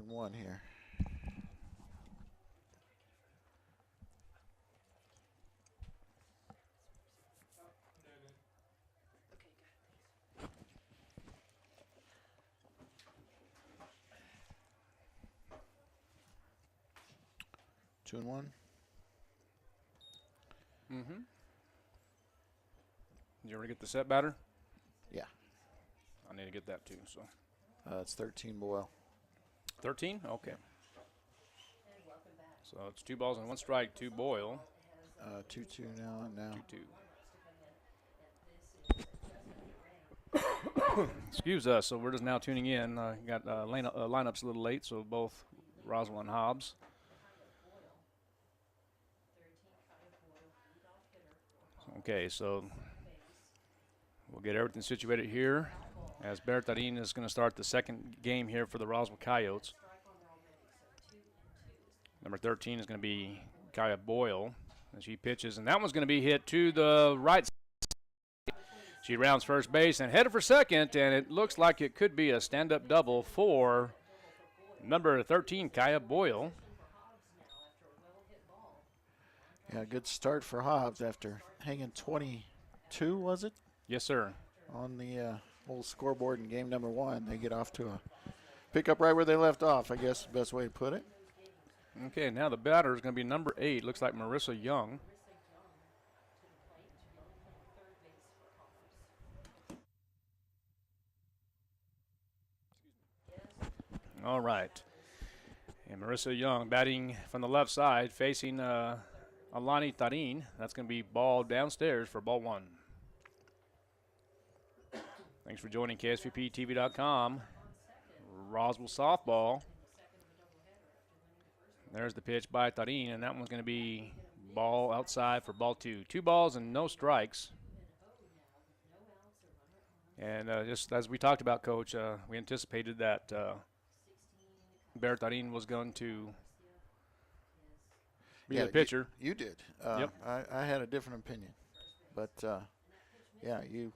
1-1 here. Two and one. Mm-hmm. Did you ever get the set batter? Yeah. I need to get that too. So. It's 13 boil. 13? Okay. So it's 2 balls and 1 strike, 2 boil. 2-2 now. 2-2. Excuse us. So we're just now tuning in. Got lineups a little late, so both Roswell and Hobbs. Okay, so we'll get everything situated here as Bertarin is going to start the second game here for the Roswell Coyotes. Number 13 is going to be Kaya Boyle as he pitches, and that one's going to be hit to the right side. She rounds first base and headed for second, and it looks like it could be a stand-up double for number 13, Kaya Boyle. Yeah, good start for Hobbs after hanging 22, was it? Yes, sir. On the old scoreboard in game number 1. They get off to a pickup right where they left off, I guess is the best way to put it. Okay, now the batter is going to be number 8. Looks like Marissa Young. All right. And Marissa Young batting from the left side, facing Alani Tarin. That's going to be ball downstairs for ball 1. Thanks for joining KSVPTV.com. Roswell softball. There's the pitch by Tarin, and that one's going to be ball outside for ball 2. 2 balls and no strikes. And just as we talked about, Coach, we anticipated that Bertarin was going to be the pitcher. You did. Yep. I had a different opinion. But, yeah, you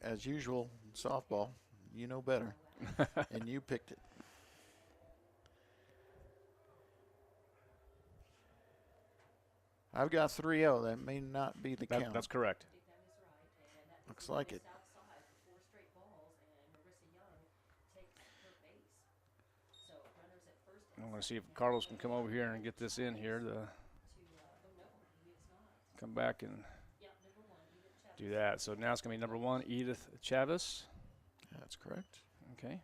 as usual, softball, you know better. And you picked it. I've got 3-0. That may not be the count. That's correct. Looks like it. I'm going to see if Carlos can come over here and get this in here. Come back and do that. So now it's going to be number 1, Edith Chavez. That's correct. Okay.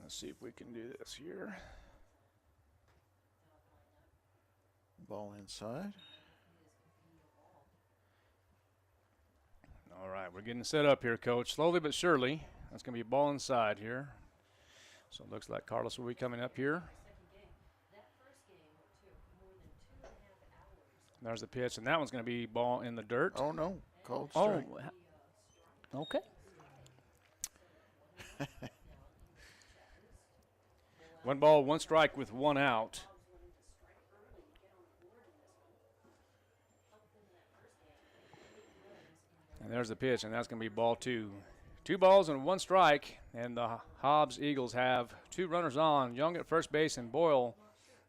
Let's see if we can do this here. Ball inside. All right, we're getting set up here, Coach. Slowly but surely. That's going to be a ball inside here. So it looks like Carlos will be coming up here. There's the pitch, and that one's going to be ball in the dirt. Oh, no. Cold strike. Oh, okay. 1 ball, 1 strike with 1 out. And there's the pitch, and that's going to be ball 2. 2 balls and 1 strike, and the Hobbs Eagles have 2 runners on, Young at first base and Boyle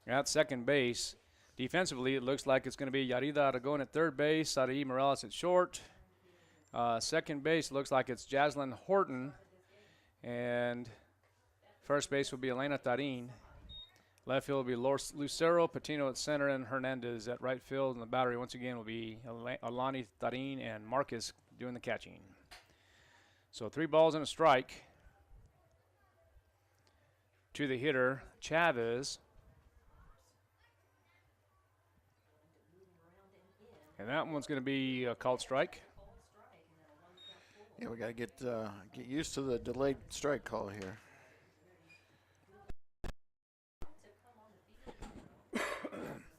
at second base. Defensively, it looks like it's going to be Yarida Aragon at third base, Sari Morales at short. Second base looks like it's Jaslyn Horton, and first base will be Elena Tarin. Left field will be Lucero, Patino at center, and Hernandez at right field. And the battery, once again, will be Alani Tarin and Marcus doing the catching. So 3 balls and a strike to the hitter, Chavez. And that one's going to be a called strike. Yeah, we got to get used to the delayed strike call here.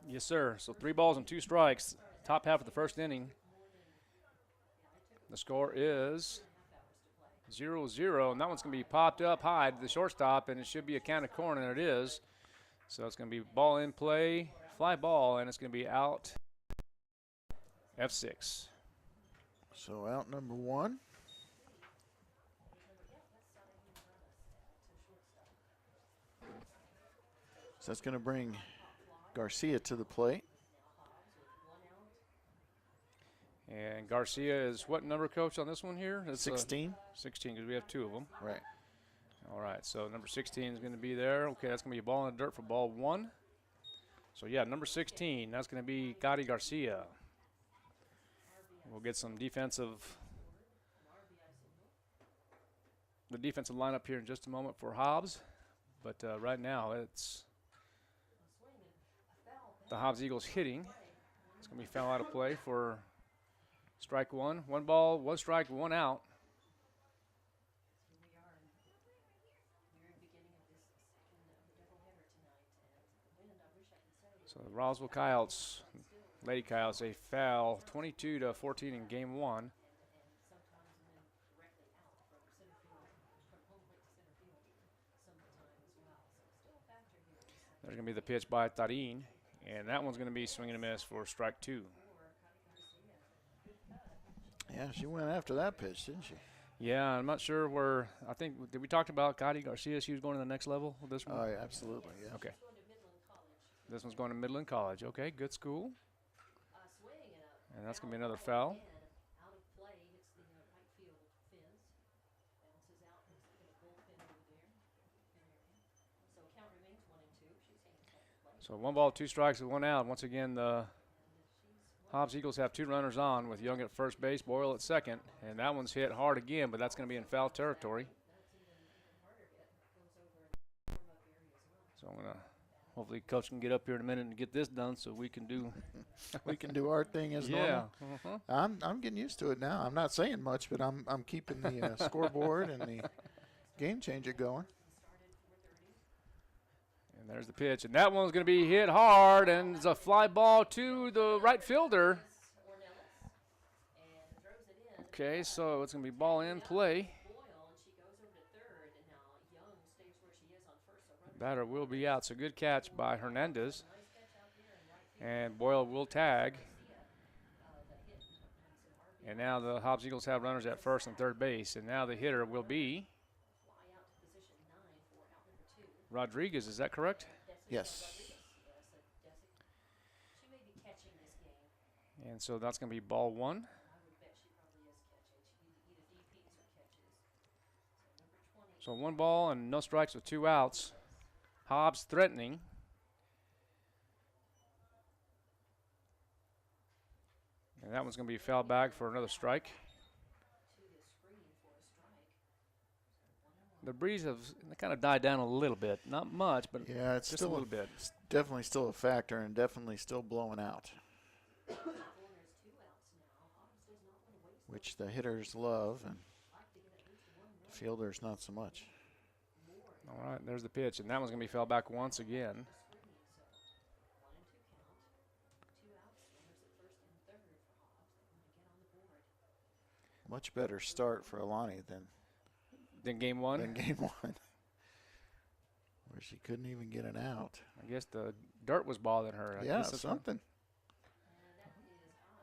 Yes, sir. So 3 balls and 2 strikes. Top half of the first inning. The score is 0-0, and that one's going to be popped up high to the shortstop, and it should be a count of corner, and it is. So it's going to be ball in play, fly ball, and it's going to be out F6. So out number 1. So that's going to bring Garcia to the plate. And Garcia is what number, Coach, on this one here? It's 16. 16, because we have 2 of them. Right. All right, so number 16 is going to be there. Okay, that's going to be a ball in the dirt for ball 1. So, yeah, number 16, that's going to be Coyote Garcia. We'll get some the defensive lineup here in just a moment for Hobbs. But right now it's the Hobbs Eagles hitting. It's going to be foul out of play for strike 1. 1 ball, 1 strike, 1 out. So the Roswell Coyotes, Lady Coyotes, a foul, 22-14 in game 1. There's going to be the pitch by Tarin, and that one's going to be swing and a miss for strike 2. Yeah, she went after that pitch, didn't she? Yeah, I'm not sure where. I think, did we talk about Coyote Garcia? She was going to the next level with this one? Oh, yeah, absolutely, yeah. Okay. This one's going to Midland College. Okay, good school. And that's going to be another foul. So 1 ball, 2 strikes, and 1 out. Once again, the Hobbs Eagles have 2 runners on with Young at first base, Boyle at second. And that one's hit hard again, but that's going to be in foul territory. So I'm going to, hopefully Coach can get up here in a minute and get this done so we can do. We can do our thing as normal. I'm getting used to it now. I'm not saying much, but I'm keeping the scoreboard and the game changer going. And there's the pitch, and that one's going to be hit hard, and it's a fly ball to the right fielder. Okay, so it's going to be ball in play. Batter will be out, so good catch by Hernandez. And Boyle will tag. And now the Hobbs Eagles have runners at first and third base, and now the hitter will be Rodriguez, is that correct? Yes. And so that's going to be ball 1. So 1 ball and no strikes with 2 outs. Hobbs threatening. And that one's going to be fouled back for another strike. The breeze has kind of died down a little bit. Not much, but yeah, it's just still a little bit. It's definitely still a factor and definitely still blowing out, which the hitters love and the fielders not so much. All right, there's the pitch, and that one's going to be fouled back once again. Much better start for Alani than game 1? Than game 1, where she couldn't even get an out. I guess the dirt was bothering her. I yeah, guess something.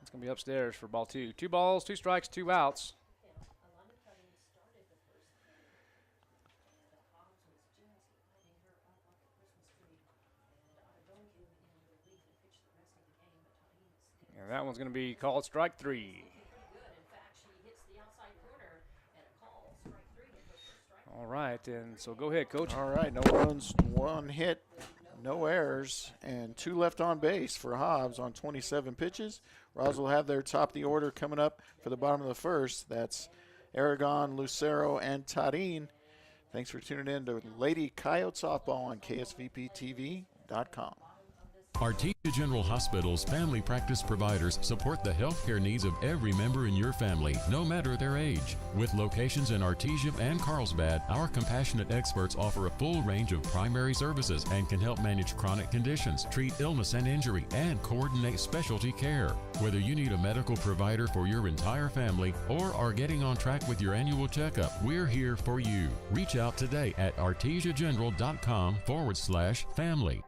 It's going to be upstairs for ball 2. 2 balls, 2 strikes, 2 outs. And that one's going to be called strike 3. All right, and so go ahead, Coach. All right, no runs, 1 hit, no errors, and 2 left on base for Hobbs on 27 pitches. Roswell will have their top of the order coming up for the bottom of the first. That's Aragon, Lucero, and Tarin. Thanks for tuning in to Lady Coyote Softball on KSVPTV.com. Artesia General Hospital's family practice providers support the healthcare needs of every member in your family, no matter their age. With locations in Artesia and Carlsbad, our compassionate experts offer a full range of primary services and can help manage chronic conditions, treat illness and injury, and coordinate specialty care. Whether you need a medical provider for your entire family or are getting on track with your annual checkup, we're here for you. Reach out today at artesiageneral.com/family.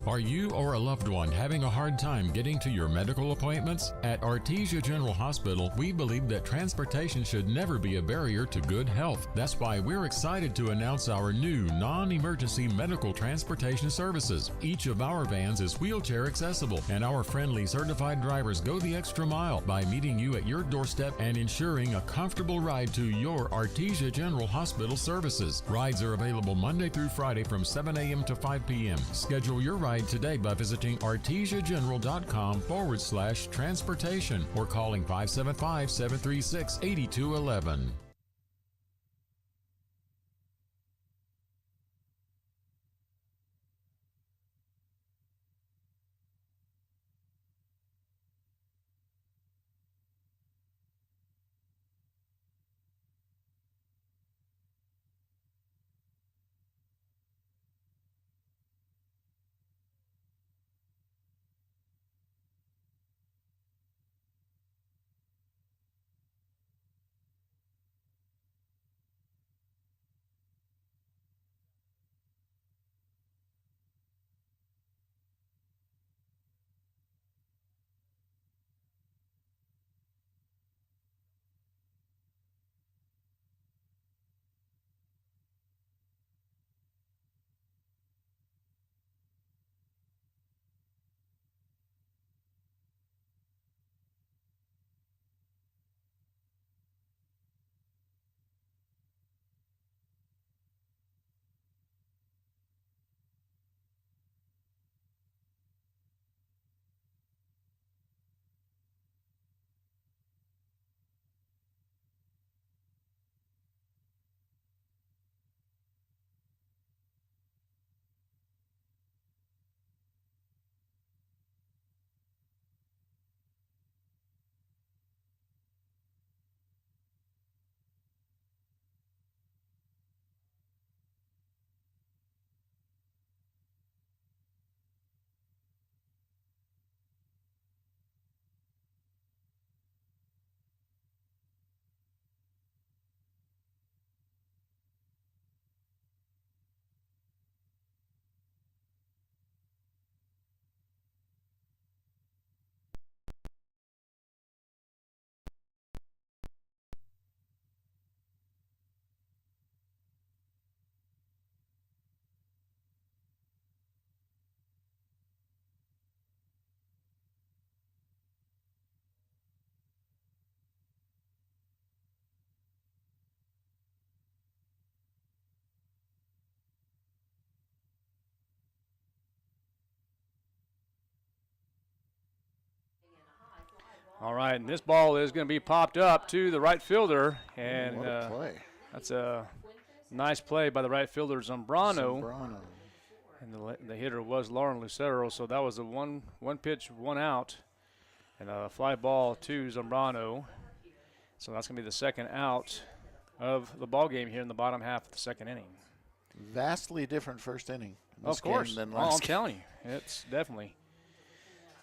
Are you or a loved one having a hard time getting to your medical appointments? At Artesia General Hospital, we believe that transportation should never be a barrier to good health. That's why we're excited to announce our new non-emergency medical transportation services. Each of our vans is wheelchair accessible, and our friendly certified drivers go the extra mile by meeting you at your doorstep and ensuring a comfortable ride to your Artesia General Hospital services. Rides are available Monday through Friday from 7 a.m. to 5 p.m. Schedule your ride today by visiting artesiageneral.com/transportation or calling 575-736-8211. All right, and this ball is going to be popped up to the right fielder, and What a play. that's a nice play by the right fielder, Zambrano. Zambrano. And the hitter was Lauren Lucero, so that was a one pitch, one out, and a fly ball to Zambrano. So that's going to be the second out of the ball game here in the bottom half of the second inning. Vastly different first inning in this Of course. game than Oh, I'm last game. telling you, it's definitely.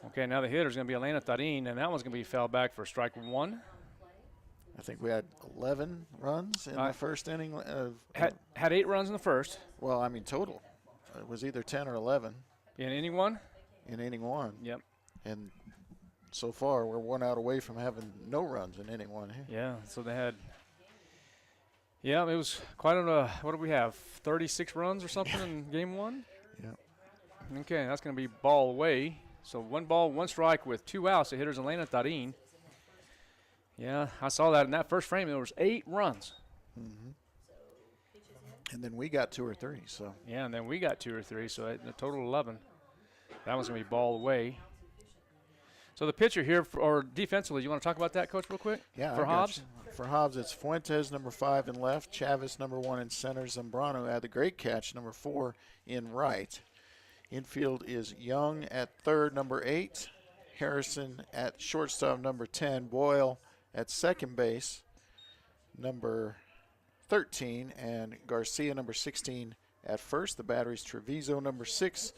Okay, now the hitter's going to be Elena Tarin, and that one's going to be fouled back for strike one. I think we had 11 runs in the first inning. Had 8 runs in the first. Well, I mean, total. It was either 10 or 11 In inning one? in inning one. Yep. And so far, we're 1 out away from having no runs in inning one here. Yeah, so they had. Yeah, it was quite a. What do we have? 36 runs or something in game one? Yep. Okay, that's going to be ball away. So 1 ball, 1 strike with 2 outs. The hitter's Elena Tarin. Yeah, I saw that in that first frame. There was 8 runs. Mm-hmm. And then we got 2 or 3. So Yeah, and then we got 2 or 3, so a total 11. That one's going to be ball away. So the pitcher here, or defensively, you want to talk about that, Coach, real quick? yeah, For I got Hobbs? you. For Hobbs, it's Fuentes, number 5 in left. Chavez, number 1 in center. Zambrano had the great catch, number 4 in right. Infield is Young at third, number 8. Harrison at shortstop, number 10. Boyle at second base, number 13. And Garcia, number 16 at first. The battery's Treviso, number 6.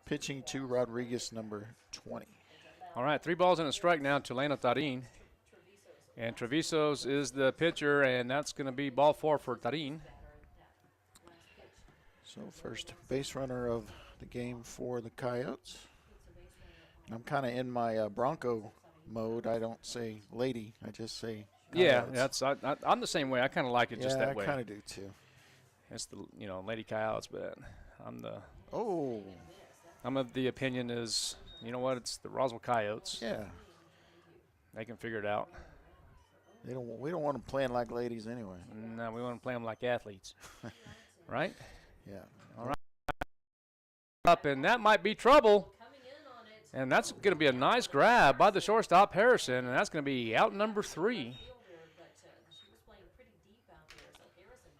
Pitching to Rodriguez, number 20. All right, 3 balls and a strike now to Elena Tarin. And Treviso's is the pitcher, and that's going to be ball 4 for Tarin. So first base runner of the game for the Coyotes. I'm kind of in my Bronco mode. I don't say lady. I just say Coyotes. Yeah, I'm the same way. I kind of like it just that way. I kind of do too. It's the Lady Coyotes, but I'm of the opinion is you know what? It's the Roswell Coyotes. Yeah. They can figure it out. We don't want them playing like ladies anyway. No, we want to play them like athletes, right? Yeah. All right. Up, and that might be trouble. And that's going to be a nice grab by the shortstop, Harrison, and that's going to be out number 3.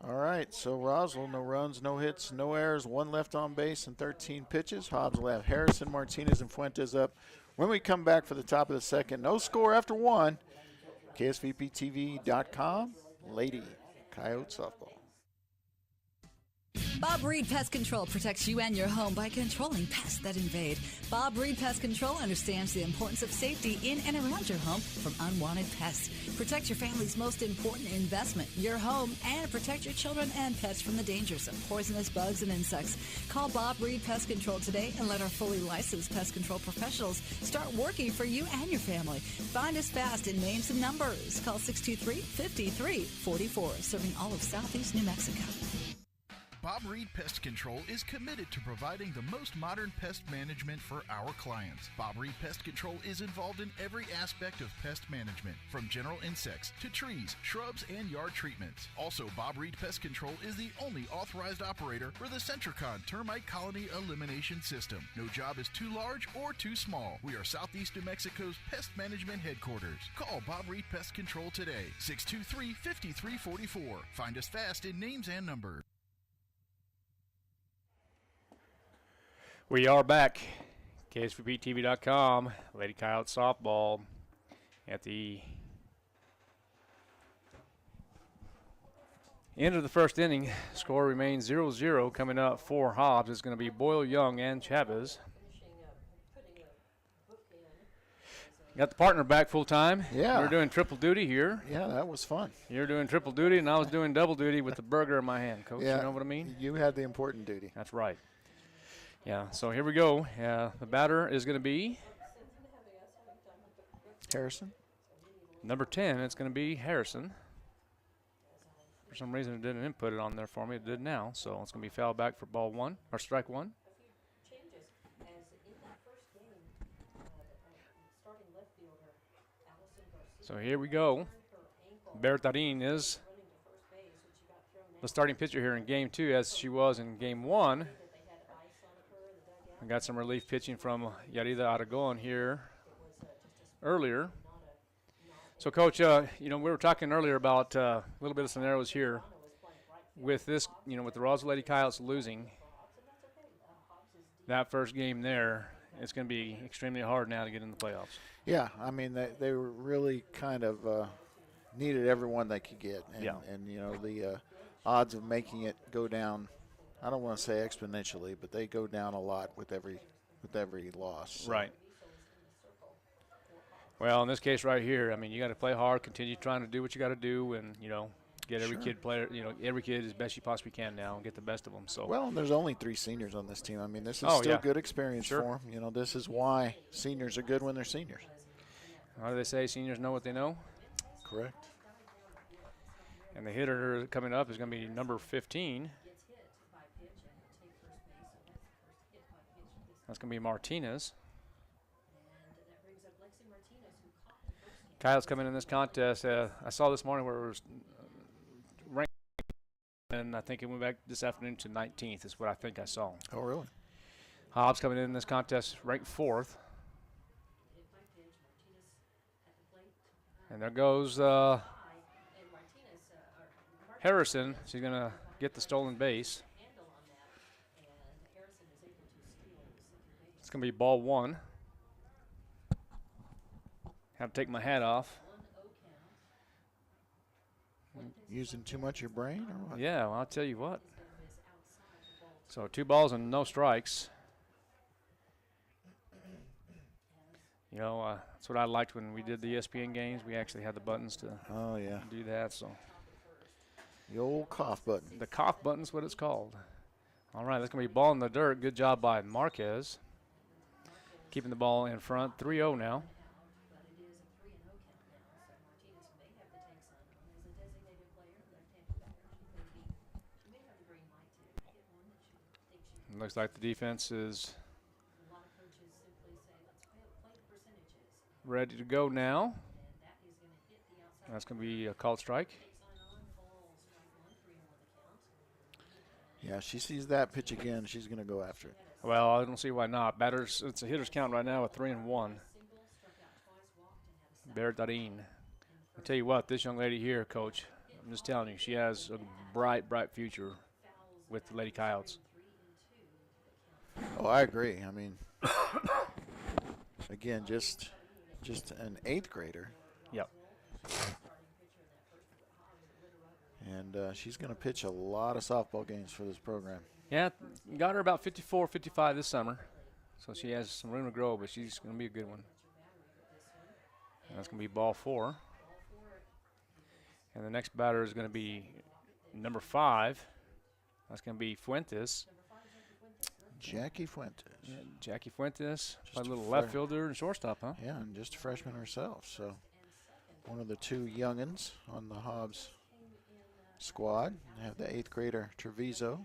All right, so Roswell, no runs, no hits, no errors, 1 left on base and 13 pitches. Hobbs will have Harrison, Martinez, and Fuentes up. When we come back for the top of the second, no score after 1. KSVPTV.com, Lady Coyote Softball. Bob Reed Pest Control protects you and your home by controlling pests that invade. Bob Reed Pest Control understands the importance of safety in and around your home from unwanted pests. Protect your family's most important investment, your home, and protect your children and pets from the dangers of poisonous bugs and insects. Call Bob Reed Pest Control today and let our fully licensed pest control professionals start working for you and your family. Find us fast in names and numbers. Call 623-5344, serving all of Southeast New Mexico. Bob Reed Pest Control is committed to providing the most modern pest management for our clients. Bob Reed Pest Control is involved in every aspect of pest management, from general insects to trees, shrubs, and yard treatments. Also, Bob Reed Pest Control is the only authorized operator for the Centricon Termite Colony Elimination System. No job is too large or too small. We are Southeast New Mexico's pest management headquarters. Call Bob Reed Pest Control today, 623-5344. Find us fast in names and numbers. We are back. KSVPTV.com, Lady Coyote Softball at the end of the first inning. Score remains 0-0. Coming up for Hobbs is going to be Boyle, Young, and Chavez. Got the partner back full time. Yeah. We're doing triple duty here. Yeah, that was fun. You're doing triple duty, and I was doing double duty with the burger in my hand, Coach. Yeah, you know what I mean? You had the important duty. That's right. Yeah, so here we go. The batter is going to be Harrison. number 10. It's going to be Harrison. For some reason, it didn't input it on there for me. It did now, so it's going to be foul back for ball 1, or strike 1. So here we go. Bertarin is the starting pitcher here in Game 2, as she was in Game 1. I got some relief pitching from Yarida Aragon here earlier. So, Coach, we were talking earlier about a little bit of scenarios here with this, with the Roswell Lady Coyotes losing that first game there. It's going to be extremely hard now to get in the playoffs. Yeah, I mean, they were really kind of needed everyone they could get. And, and the odds of making it go down, I don't want to say exponentially, but they go down a lot with every loss. So. Right. Well, in this case right here, I mean, you got to play hard, continue trying to do what you got to do, and get every kid player, every kid as best you possibly can now and get the best of them. So well, and there's only 3 seniors on this team. I mean, this is still good experience for them. This is why seniors are good when they're seniors. How do they say? Seniors know what they know. Correct. And the hitter coming up is going to be number 15. That's going to be Martinez. Kyle's coming in this contest. I saw this morning where it was ranked, and I think it went back this afternoon to 19th is what I think I saw. Oh, really? Hobbs coming in this contest ranked 4th. And there goes Harrison. She's going to get the stolen base. It's going to be ball 1. Have to take my hat off. Using too much of your brain or what? Yeah, well, I'll tell you what. So 2 balls and no strikes. That's what I liked when we did the ESPN games. We actually had the buttons to do that. So the old cough button. the cough button's what it's called. All right, that's going to be ball in the dirt. Good job by Marquez. Keeping the ball in front. 3-0 now. Looks like the defense is ready to go now. That's going to be a called strike. Yeah, she sees that pitch again. She's going to go after it. Well, I don't see why not. Batters, it's a hitter's count right now at 3-1. Bertarin. I'll tell you what, this young lady here, Coach, I'm just telling you, she has a bright, bright future with the Lady Coyotes. Oh, I agree. I mean, again, just an 8th grader. Yep. And she's going to pitch a lot of softball games for this program. Yeah, got her about 54, 55 this summer. So she has some room to grow, but she's going to be a good one. And that's going to be ball 4. And the next batter is going to be number 5. That's going to be Fuentes. Jackie Fuentes. Yeah, Jackie Fuentes, Just a a little fre- left fielder and shortstop, huh? Yeah, and just a freshman herself. So one of the 2 youngins on the Hobbs squad. They have the 8th grader Treviso,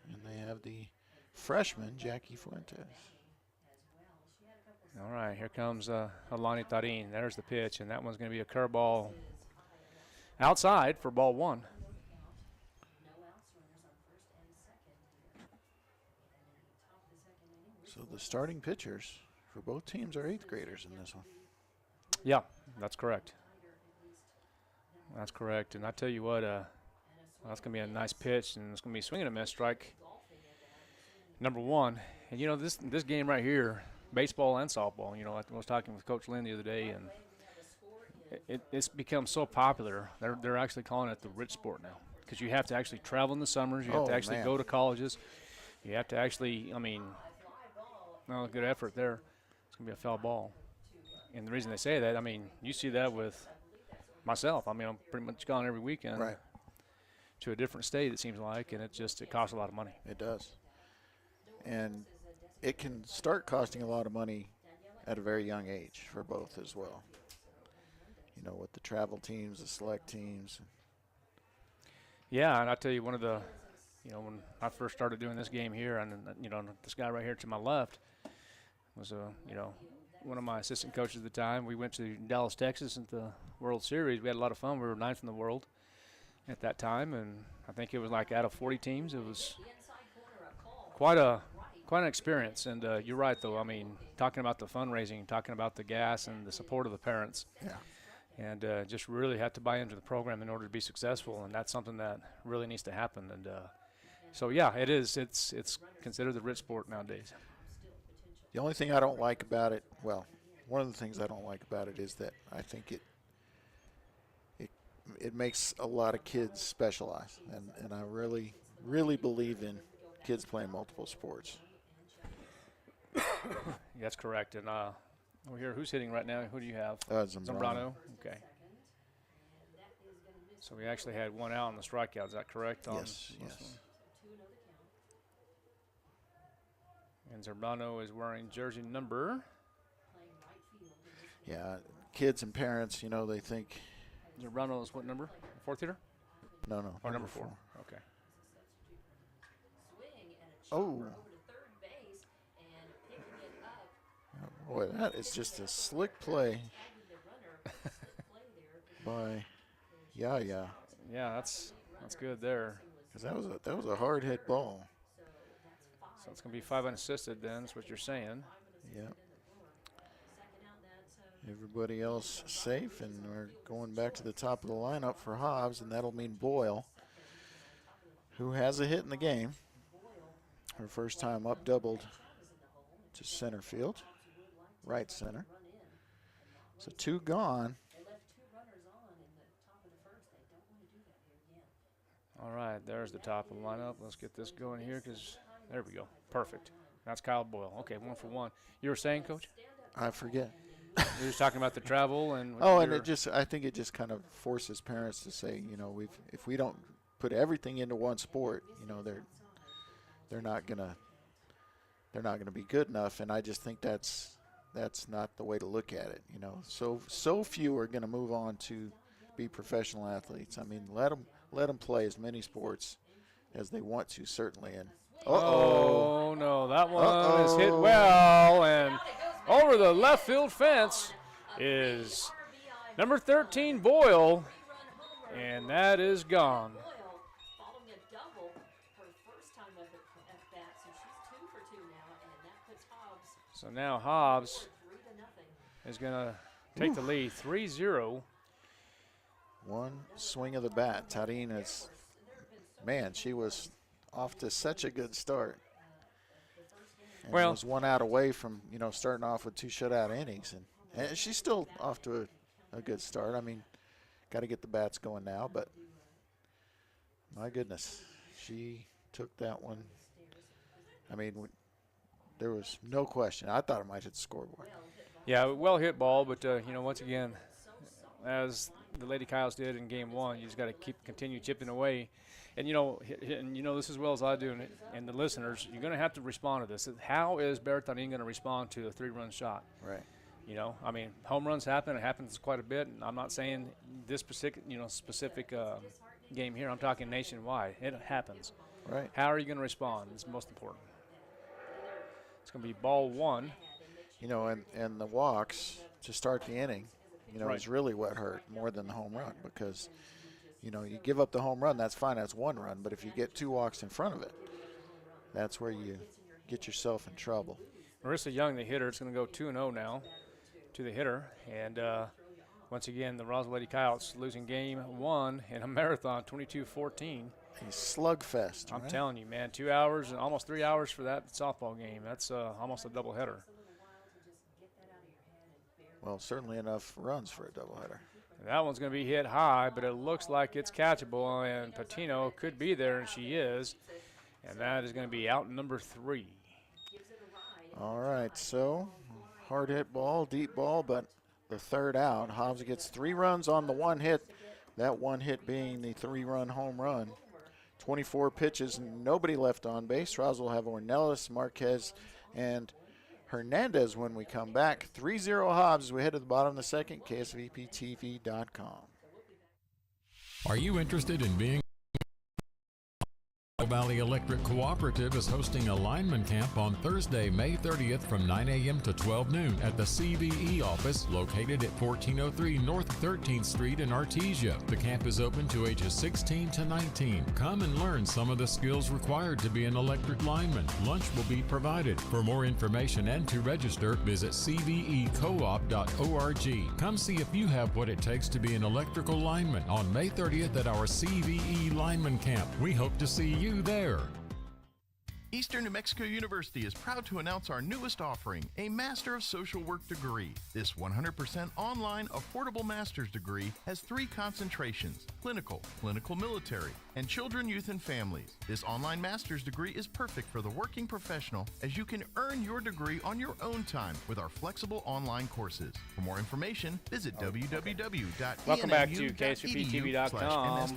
and they have the freshman Jackie Fuentes. All right, here comes Alani Tarin. There's the pitch, and that one's going to be a curveball outside for ball 1. So the starting pitchers for both teams are 8th graders in this one. Yeah, that's correct. That's correct. And I tell you what, that's going to be a nice pitch, and it's going to be swinging a miss, strike number 1. And, you know, this game right here, baseball and softball, you know, I was talking with Coach Lynn the other day, and it's become so popular. They're actually calling it the rich sport now, because you have to actually travel in the summers. You have to actually go to colleges. You have to actually, I mean, no, good effort there. It's going to be a foul ball. And the reason they say that, I mean, you see that with myself. I mean, I'm pretty much gone every weekend to a different state, it seems like, and it costs a lot of money. It does. And it can start costing a lot of money at a very young age for both as well. You know, with the travel teams, the select teams. Yeah, and I tell you, one of the, you know, when I first started doing this game here, and, you know, this guy right here to my left was, you know, one of my assistant coaches at the time. We went to Dallas, Texas at the World Series. We had a lot of fun. We were 9th in the world at that time, and I think it was like out of 40 teams. It was quite an experience. And you're right, though. I mean, talking about the fundraising, talking about the gas and the support of the parents. Yeah. And just really had to buy into the program in order to be successful, and that's something that really needs to happen. And so, yeah, it is. It's considered the rich sport nowadays. The only thing I don't like about it, well, one of the things I don't like about it is that I think it makes a lot of kids specialize, and I really, really believe in kids playing multiple sports. That's correct. And we're here. Who's hitting right now? Who do you have? Zambrano. Okay. So we actually had one out on the strikeout. Is that correct? Yes. And Zambrano is wearing jersey number. Yeah, kids and parents, you know, they think. Zambrano is what number? 4th hitter? No. Or number 4. Okay. Oh. Boy, that is just a slick play by Yaya. Yeah, that's good there. Because that was a hard hit ball. So it's going to be 5 unassisted then, is what you're saying. Yeah. Everybody else safe, and we're going back to the top of the lineup for Hobbs, and that'll mean Boyle, who has a hit in the game. Her first time up, doubled to center field, right center. So 2 gone. All right, there's the top of the lineup. Let's get this going here because there we go. Perfect. That's Kyle Boyle. Okay, 1 for 1. You were saying, Coach? I forget. You were talking about the travel and. And I think it just kind of forces parents to say, you know, if we don't put everything into one sport, you know, they're not gonna be good enough. And I just think that's not the way to look at it. You know, so few are gonna move on to be professional athletes. I mean, let them play as many sports as they want to, certainly. And oh no, that one is hit well, and over the left field fence is number 13 Boyle, and that is gone. So now Hobbs is going to take the lead, 3-0. One swing of the bat. Tarine is, man, she was off to such a good start. And was one out away from, starting off with 2 shutout innings. And she's still off to a good start. I mean, got to get the bats going now, but my goodness, she took that one. I mean, there was no question. I thought it might hit the scoreboard. Yeah, well hit ball, but, once again, as the Lady Coyotes did in game 1, you just got to continue chipping away. And, this as well as I do, and the listeners, you're going to have to respond to this. How is Bertanin going to respond to a 3-run shot? Right. I mean, home runs happen. It happens quite a bit. And I'm not saying this specific game here. I'm talking nationwide. It happens. Right. How are you going to respond? It's most important. It's going to be ball 1. And the walks to start the inning, right, is really what hurt more than the home run because, you give up the home run, that's fine, that's 1 run. But if you get 2 walks in front of it, that's where you get yourself in trouble. Marissa Young, the hitter, it's going to go 2-0 now to the hitter. And once again, the Roswell Lady Coyotes losing game 1 in a marathon, 22-14. A slugfest. I'm right? telling you, man, 2 hours and almost 3 hours for that softball game. That's almost a doubleheader. Well, certainly enough runs for a doubleheader. That one's going to be hit high, but it looks like it's catchable, and Patino could be there, and she is. And that is going to be out number 3. All right, so hard hit ball, deep ball, but the 3rd out. Hobbs gets 3 runs on the 1 hit, that 1 hit being the 3-run home run. 24 pitches, nobody left on base. Roswell have Ornelas, Marquez, and Hernandez when we come back. 3-0 Hobbs as we head to the bottom of the 2nd, KSVPTV.com. Are you interested in being Valley Electric Cooperative is hosting a lineman camp on Thursday, May 30th from 9 a.m. to 12 noon at the CVE office located at 1403 North 13th Street in Artesia. The camp is open to ages 16 to 19. Come and learn some of the skills required to be an electric lineman. Lunch will be provided. For more information and to register, visit cvecoop.org. Come see if you have what it takes to be an electrical lineman on May 30th at our CVE Lineman Camp. We hope to see you there. Eastern New Mexico University is proud to announce our newest offering, a Master of Social Work degree. This 100% online, affordable master's degree has 3 concentrations: clinical, clinical military, and children, youth, and families. This online master's degree is perfect for the working professional as you can earn your degree on your own time with our flexible online courses. For more information, visit www.enmu.edu/msw. Welcome back to KSVPTV.com.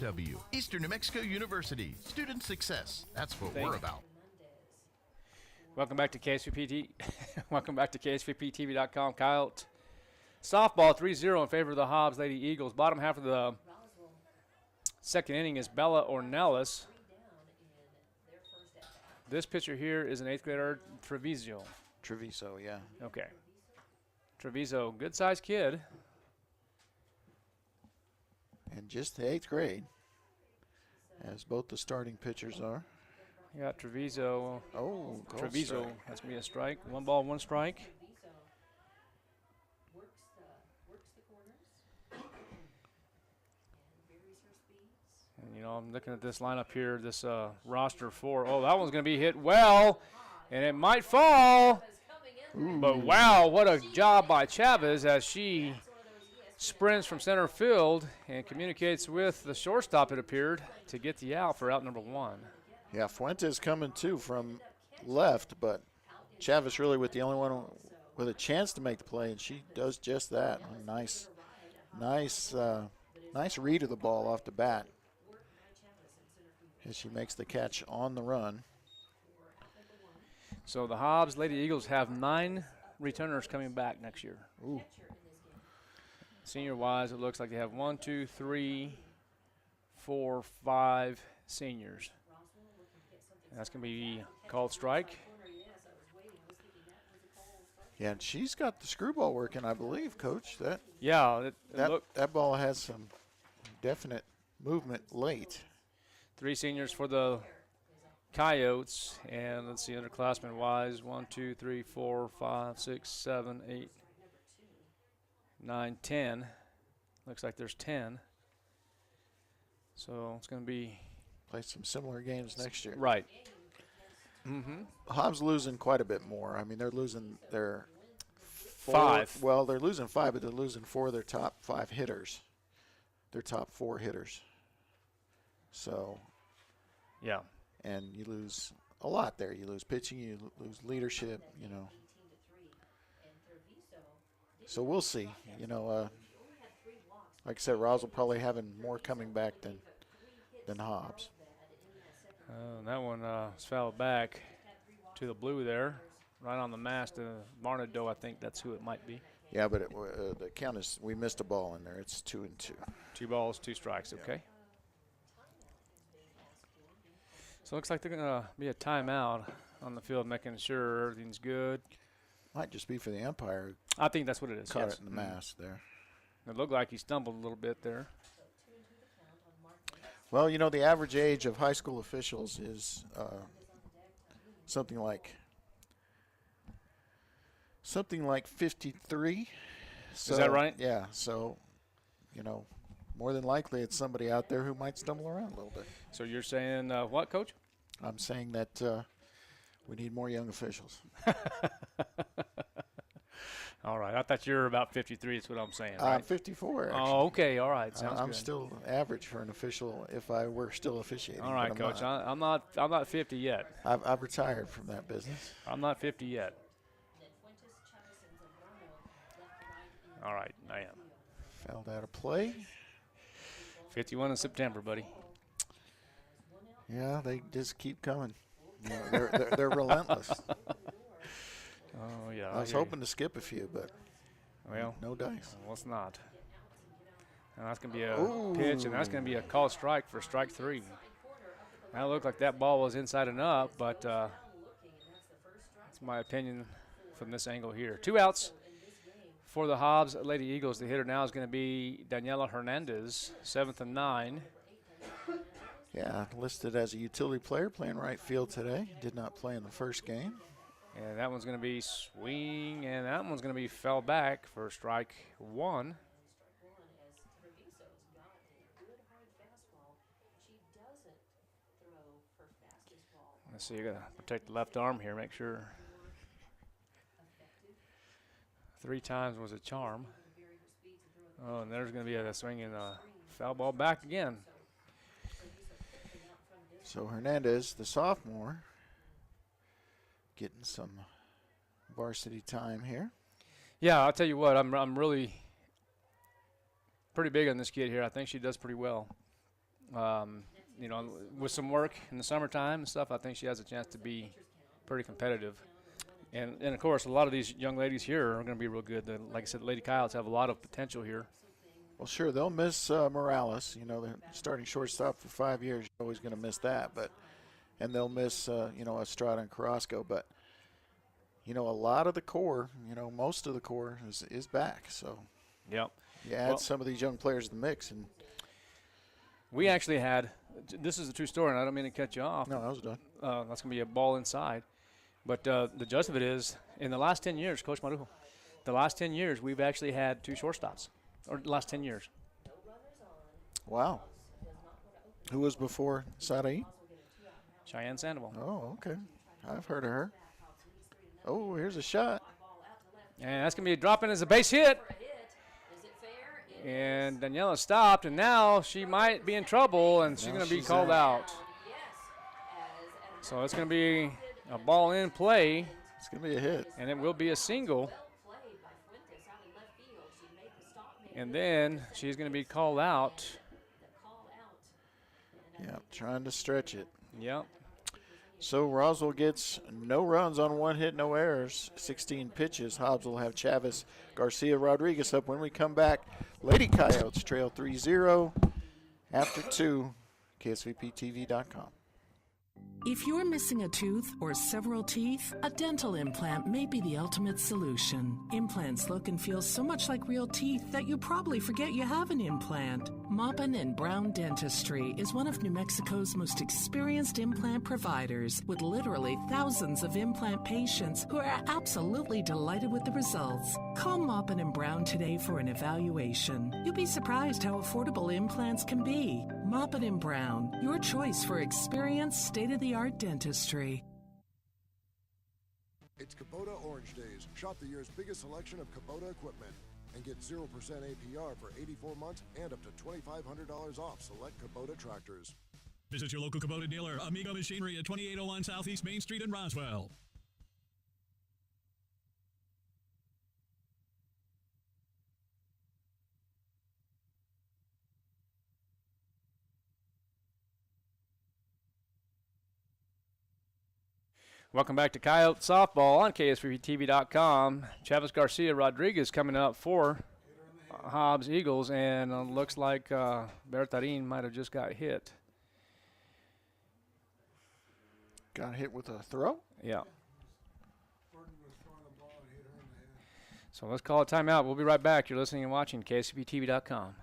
Eastern New Mexico University. Student success. That's what we're about. Welcome back to KSVPT. Welcome back to KSVPTV.com. Coyote softball 3-0 in favor of the Hobbs Lady Eagles. Bottom half of the 2nd inning is Bella Ornelas. This pitcher here is an 8th grader, Treviso. Treviso, yeah. Okay. Treviso, good-sized kid. And just the 8th grade, as both the starting pitchers are. You got Treviso. Oh, Treviso. strike. That's me a strike. 1 ball, 1 strike. And, I'm looking at this lineup here, this roster for. Oh, that one's going to be hit well, and it might fall. Ooh. But, wow, what a job by Chavez as she sprints from center field and communicates with the shortstop, it appeared, to get the out for out number 1. Yeah, Fuentes coming too from left, but Chavez really with the only one with a chance to make the play, and she does just that. Nice read of the ball off the bat as she makes the catch on the run. So the Hobbs Lady Eagles have 9 returners coming back next year. Ooh. Senior-wise, it looks like they have 1, 2, 3, 4, 5 seniors. And that's going to be called strike. Yeah, and she's got the screwball working, I believe, Coach. Yeah, That ball has some definite movement late. 3 seniors for the Coyotes, and let's see, underclassmen-wise, 1, 2, 3, 4, 5, 6, 7, 8, 9, 10. Looks like there's 10. So it's going to be Play some similar games next year. right. Mm-hmm. Hobbs losing quite a bit more. I mean, they're losing their 5. Well, they're losing 5, but they're losing 4 of their top 5 hitters. Their top 4 hitters. So, Yeah. and you lose a lot there. You lose pitching, you lose leadership, you know. So we'll see. You know, like I said, Roswell probably having more coming back than Hobbs. That one is fouled back to the blue there, right on the mast. Marnado, I think that's who it might be. Yeah, but the count is we missed a ball in there. It's 2-2. 2 balls, 2 strikes. Okay. So it looks like they're going to be a timeout on the field, making sure everything's good. Might just be for the umpire. I think that's what it is. Caught Yes. it in the mask there. It looked like he stumbled a little bit there. Well, you know, the average age of high school officials is something like 53. So, Is that right? Yeah. So, you know, more than likely it's somebody out there who might stumble around a little bit. So you're saying what, Coach? I'm saying that we need more young officials. All right. I thought you were about 53 is what I'm saying, I'm right? 54, actually. Oh, okay. All right. Sounds I'm good. still average for an official if I were still officiating. All right, but I'm Coach. not. I'm not 50 yet. I've retired from that business. I'm not 50 yet. All right, I am. Fouled out of play. 51 in September, buddy. Yeah, they just keep coming. You know, they're relentless. Oh, yeah. I was hoping to skip a few, but Well, no dice. let's not. And that's going to be a Ooh. pitch, and that's going to be a called strike for strike 3. Now it looked like that ball was inside and up, but that's my opinion from this angle here. 2 outs for the Hobbs Lady Eagles. The hitter now is going to be Daniela Hernandez, 7th and 9. Yeah, listed as a utility player, playing right field today. Did not play in the first game. And that one's going to be swing, and that one's going to be fell back for strike 1. Let's see, you got to protect the left arm here, make sure. 3 times was a charm. Oh, and there's going to be a swing and a foul ball back again. So Hernandez, the sophomore, getting some varsity time here. Yeah, I'll tell you what, I'm really pretty big on this kid here. I think she does pretty well. You know, with some work in the summertime and stuff, I think she has a chance to be pretty competitive. And of course, a lot of these young ladies here are going to be real good. Like I said, the Lady Coyotes have a lot of potential here. Well, sure, they'll miss Morales. You know, they're starting shortstop for 5 years. You're always going to miss that. And they'll miss, you know, Estrada and Carrasco. But, you know, a lot of the core, you know, most of the core is back. So, Yep. you add some of these young players to the mix. And We actually had, this is a true story, and I don't mean to cut you off. no, that was done. That's going to be a ball inside. But the gist of it is, in the last 10 years, Coach Marujo, the last 10 years, we've actually had 2 shortstops. Or the last 10 years. Wow. Who was before Sarai? Cheyenne Sandoval. Oh, okay. I've heard of her. Oh, here's a shot. And that's going to be a drop in as a base hit. And Daniela stopped, and now she might be in trouble, and she's Now going to be she's called out. out. So it's going to be a ball in play, It's going to be a hit. and it will be a single. And then she's going to be called out. Yeah, trying to stretch it. Yep. So Roswell gets no runs on 1 hit, no errors, 16 pitches. Hobbs will have Chavez Garcia Rodriguez up when we come back. Lady Coyotes trail 3-0 after 2. KSVPTV.com. If you're missing a tooth or several teeth, a dental implant may be the ultimate solution. Implants look and feel so much like real teeth that you probably forget you have an implant. Maupin & Brown Dentistry is one of New Mexico's most experienced implant providers, with literally thousands of implant patients who are absolutely delighted with the results. Call Maupin & Brown today for an evaluation. You'll be surprised how affordable implants can be. Maupin & Brown, your choice for experienced, state-of-the-art dentistry. It's Kubota Orange Days. Shop the year's biggest selection of Kubota equipment and get 0% APR for 84 months and up to $2,500 off select Kubota tractors. Visit your local Kubota dealer, Amigo Machinery at 2801 Southeast Main Street in Roswell. Welcome back to Coyote Softball on KSVPTV.com. Chavez Garcia Rodriguez coming up for Hobbs Eagles, and looks like Bertarin might have just got hit. Got hit with a throw? Yeah. So let's call a timeout. We'll be right back. You're listening and watching KSVPTV.com.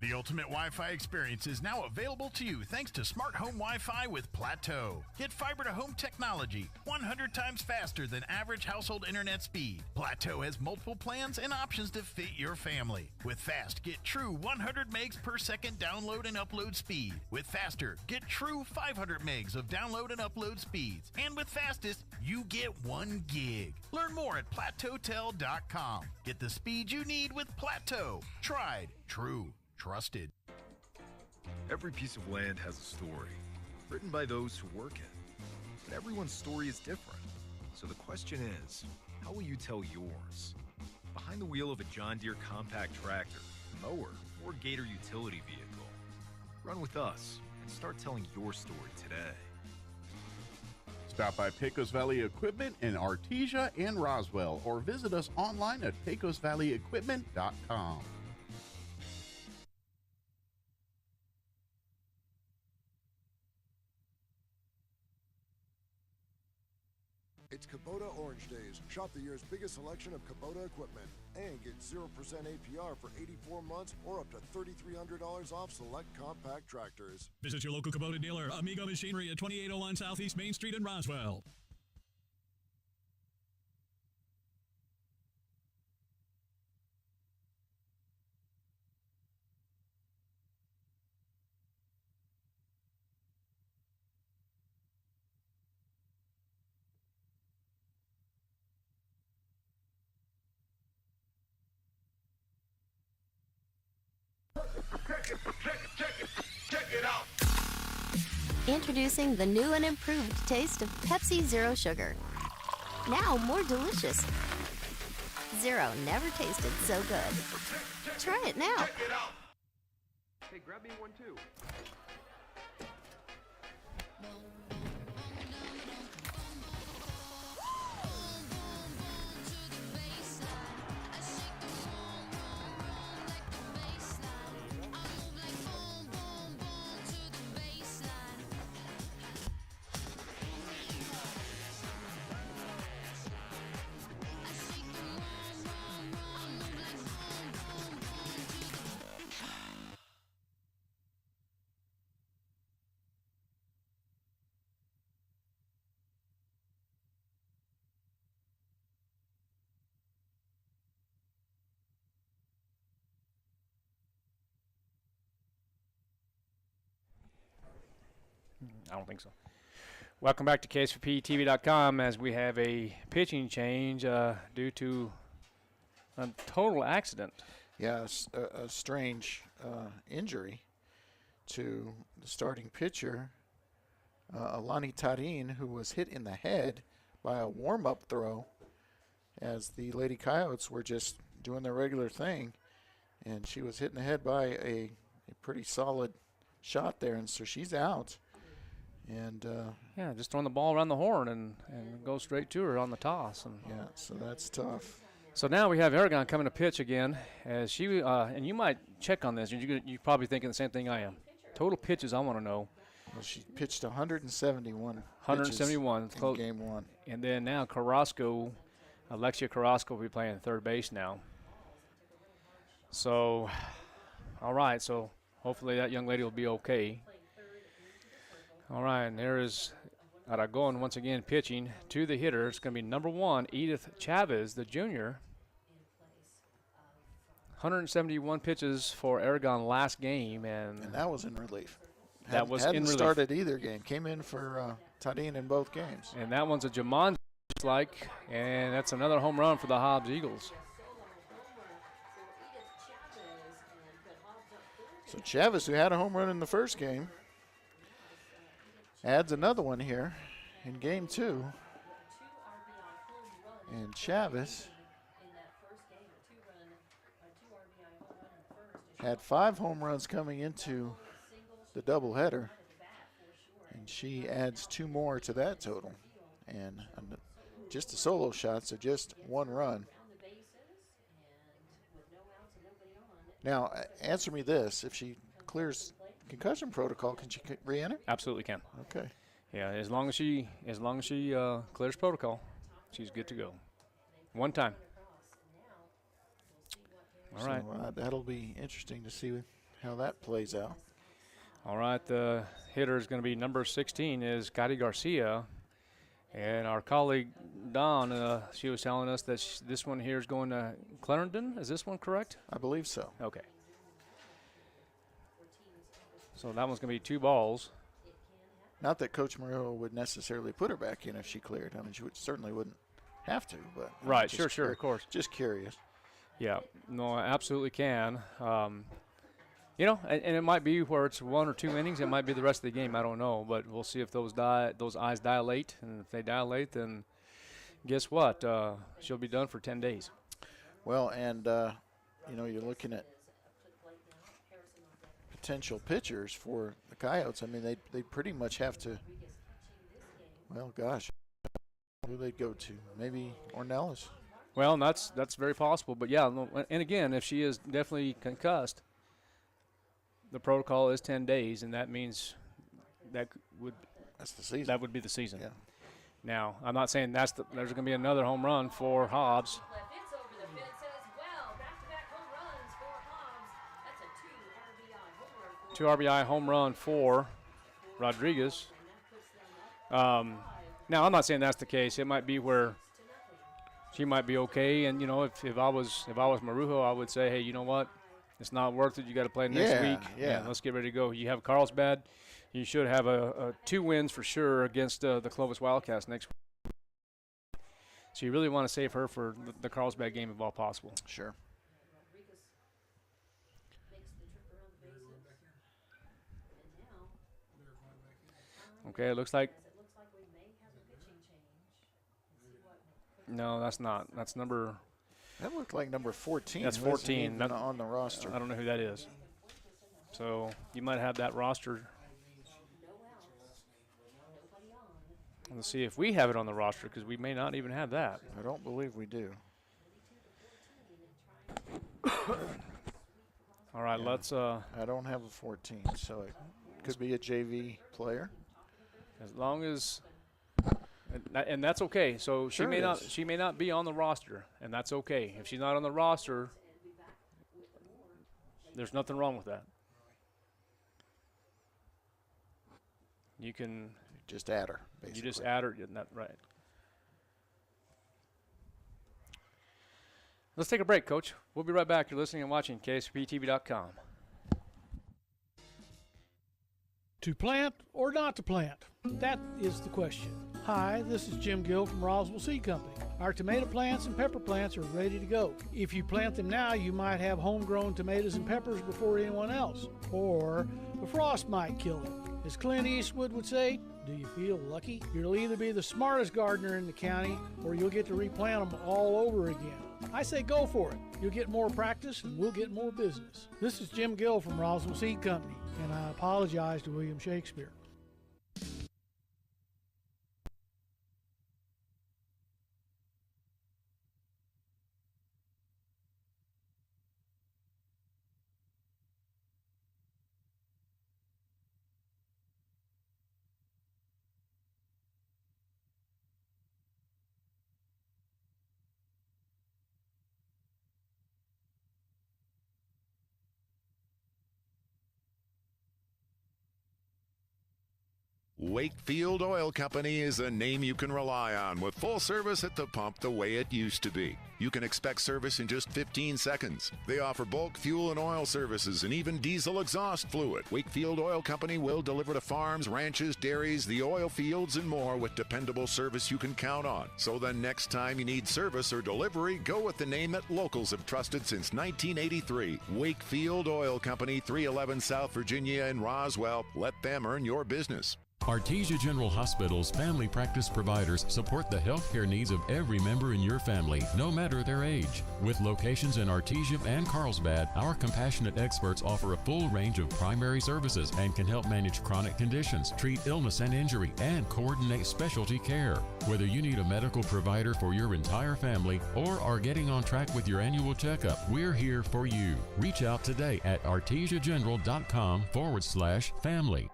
The ultimate Wi-Fi experience is now available to you thanks to Smart Home Wi-Fi with Plateau. Get fiber-to-home technology 100 times faster than average household internet speed. Plateau has multiple plans and options to fit your family. With Fast, get true 100 megs per second download and upload speed. With Faster, get true 500 megs of download and upload speeds. And with Fastest, you get 1 gig. Learn more at plateautel.com. Get the speed you need with Plateau. Tried, true, trusted. Every piece of land has a story, written by those who work it. But everyone's story is different. So the question is, how will you tell yours? Behind the wheel of a John Deere compact tractor, mower, or Gator utility vehicle. Run with us and start telling your story today. Stop by Pecos Valley Equipment in Artesia and Roswell, or visit us online at pecosvalleyequipment.com. It's Kubota Orange Days. Shop the year's biggest selection of Kubota equipment and get 0% APR for 84 months or up to $3,300 off select compact tractors. Visit your local Kubota dealer, Amigo Machinery at 2801 Southeast Main Street in Roswell. Check it out. Introducing the new and improved taste of Pepsi Zero Sugar. Now more delicious. Zero never tasted so good. Try it now. Check it out. Hey, grab me one too. I don't think so. Welcome back to KSVPTV.com as we have a pitching change due to a total accident. Yeah, a strange injury to the starting pitcher, Alani Tarin, who was hit in the head by a warm-up throw as the Lady Coyotes were just doing their regular thing, and she was hit in the head by a pretty solid shot there, and so she's out. And yeah, just throwing the ball around the horn and go straight to her on the toss. And yeah, so that's tough. So now we have Aragon coming to pitch again, as she and you might check on this. You're probably thinking the same thing I am. Total pitches, I want to know. Well, she pitched 171. 171 in game one. And then now Alexia Carrasco will be playing third base now. So, all right. So hopefully that young lady will be okay. All right, and there is Aragon once again pitching to the hitter. It's going to be number 1, Edith Chavez, the junior. 171 pitches for Aragon last game, and that was in relief. Hadn't started either game. Came in for Tadine in both games. And that one's a Jamon like, and that's another home run for the Hobbs Eagles. So Chavez, who had a home run in the first game, adds another one here in game 2. And Chavez had 5 home runs coming into the doubleheader, and she adds 2 more to that total. And just a solo shot, so just 1 run. Now, answer me this. If she clears concussion protocol, can she re-enter? Absolutely can. Okay. Yeah, as long as she clears protocol, she's good to go. One time. All right. That'll be interesting to see how that plays out. All right, the hitter is going to be number 16 is Gotti Garcia. And our colleague, Don, she was telling us that this one here is going to Clarendon. Is this one correct? I believe so. Okay. So that one's going to be 2 balls. Not that Coach Murillo would necessarily put her back in if she cleared. I mean, she certainly wouldn't have to. But right, sure, of course. Just curious. Yeah, no, I absolutely can. You know, and it might be where it's 1 or 2 innings. It might be the rest of the game. I don't know, but we'll see if those eyes dilate, and if they dilate, then guess what? She'll be done for 10 days. Well, and you know, you're looking at potential pitchers for the Coyotes. I mean, they pretty much have to. Well, gosh, who they'd go to? Maybe Ornelas. Well, that's very possible. But yeah, and again, if she is definitely concussed, the protocol is 10 days, and that means that's the season. That would be the season. Yeah. Now, I'm not saying there's going to be another home run for Hobbs. 2 RBI home run for Rodriguez. Now, I'm not saying that's the case. It might be where she might be okay, and you know, if I was Marujo, I would say, hey, you know what? It's not worth it. You got to play next week. Yeah. Let's get ready to go. You have Carlsbad. You should have a 2 wins for sure against the Clovis Wildcats next week. So you really want to save her for the Carlsbad game if all possible. Sure. Okay, it looks like. No, that's not. That's number. That looked like number 14. That's 14. Not on the roster. I don't know who that is. So you might have that roster. Let's see if we have it on the roster, because we may not even have that. I don't believe we do. All right, let's. I don't have a 14, so it could be a JV player. As long as. And that's okay. So Sure she may not be on the roster, and that's okay. If she's not on the roster, there's nothing wrong with that. You can just add her. Basically. You just add her. Right. Let's take a break, Coach. We'll be right back. You're listening and watching KSPTV.com. To plant or not to plant? That is the question. Hi, this is Jim Gill from Roswell Seed Company. Our tomato plants and pepper plants are ready to go. If you plant them now, you might have homegrown tomatoes and peppers before anyone else, or the frost might kill them. As Clint Eastwood would say, do you feel lucky? You'll either be the smartest gardener in the county, or you'll get to replant them all over again. I say go for it. You'll get more practice and we'll get more business. This is Jim Gill from Roswell Seed Company, and I apologize to William Shakespeare. Wakefield Oil Company is a name you can rely on with full service at the pump the way it used to be. You can expect service in just 15 seconds. They offer bulk fuel and oil services and even diesel exhaust fluid. Wakefield Oil Company will deliver to farms, ranches, dairies, the oil fields, and more with dependable service you can count on. So the next time you need service or delivery, go with the name that locals have trusted since 1983. Wakefield Oil Company, 311 South Virginia in Roswell. Let them earn your business. Artesia General Hospital's family practice providers support the healthcare needs of every member in your family, no matter their age. With locations in Artesia and Carlsbad, our compassionate experts offer a full range of primary services and can help manage chronic conditions, treat illness and injury, and coordinate specialty care. Whether you need a medical provider for your entire family or are getting on track with your annual checkup, we're here for you. Reach out today at artesiageneral.com/family.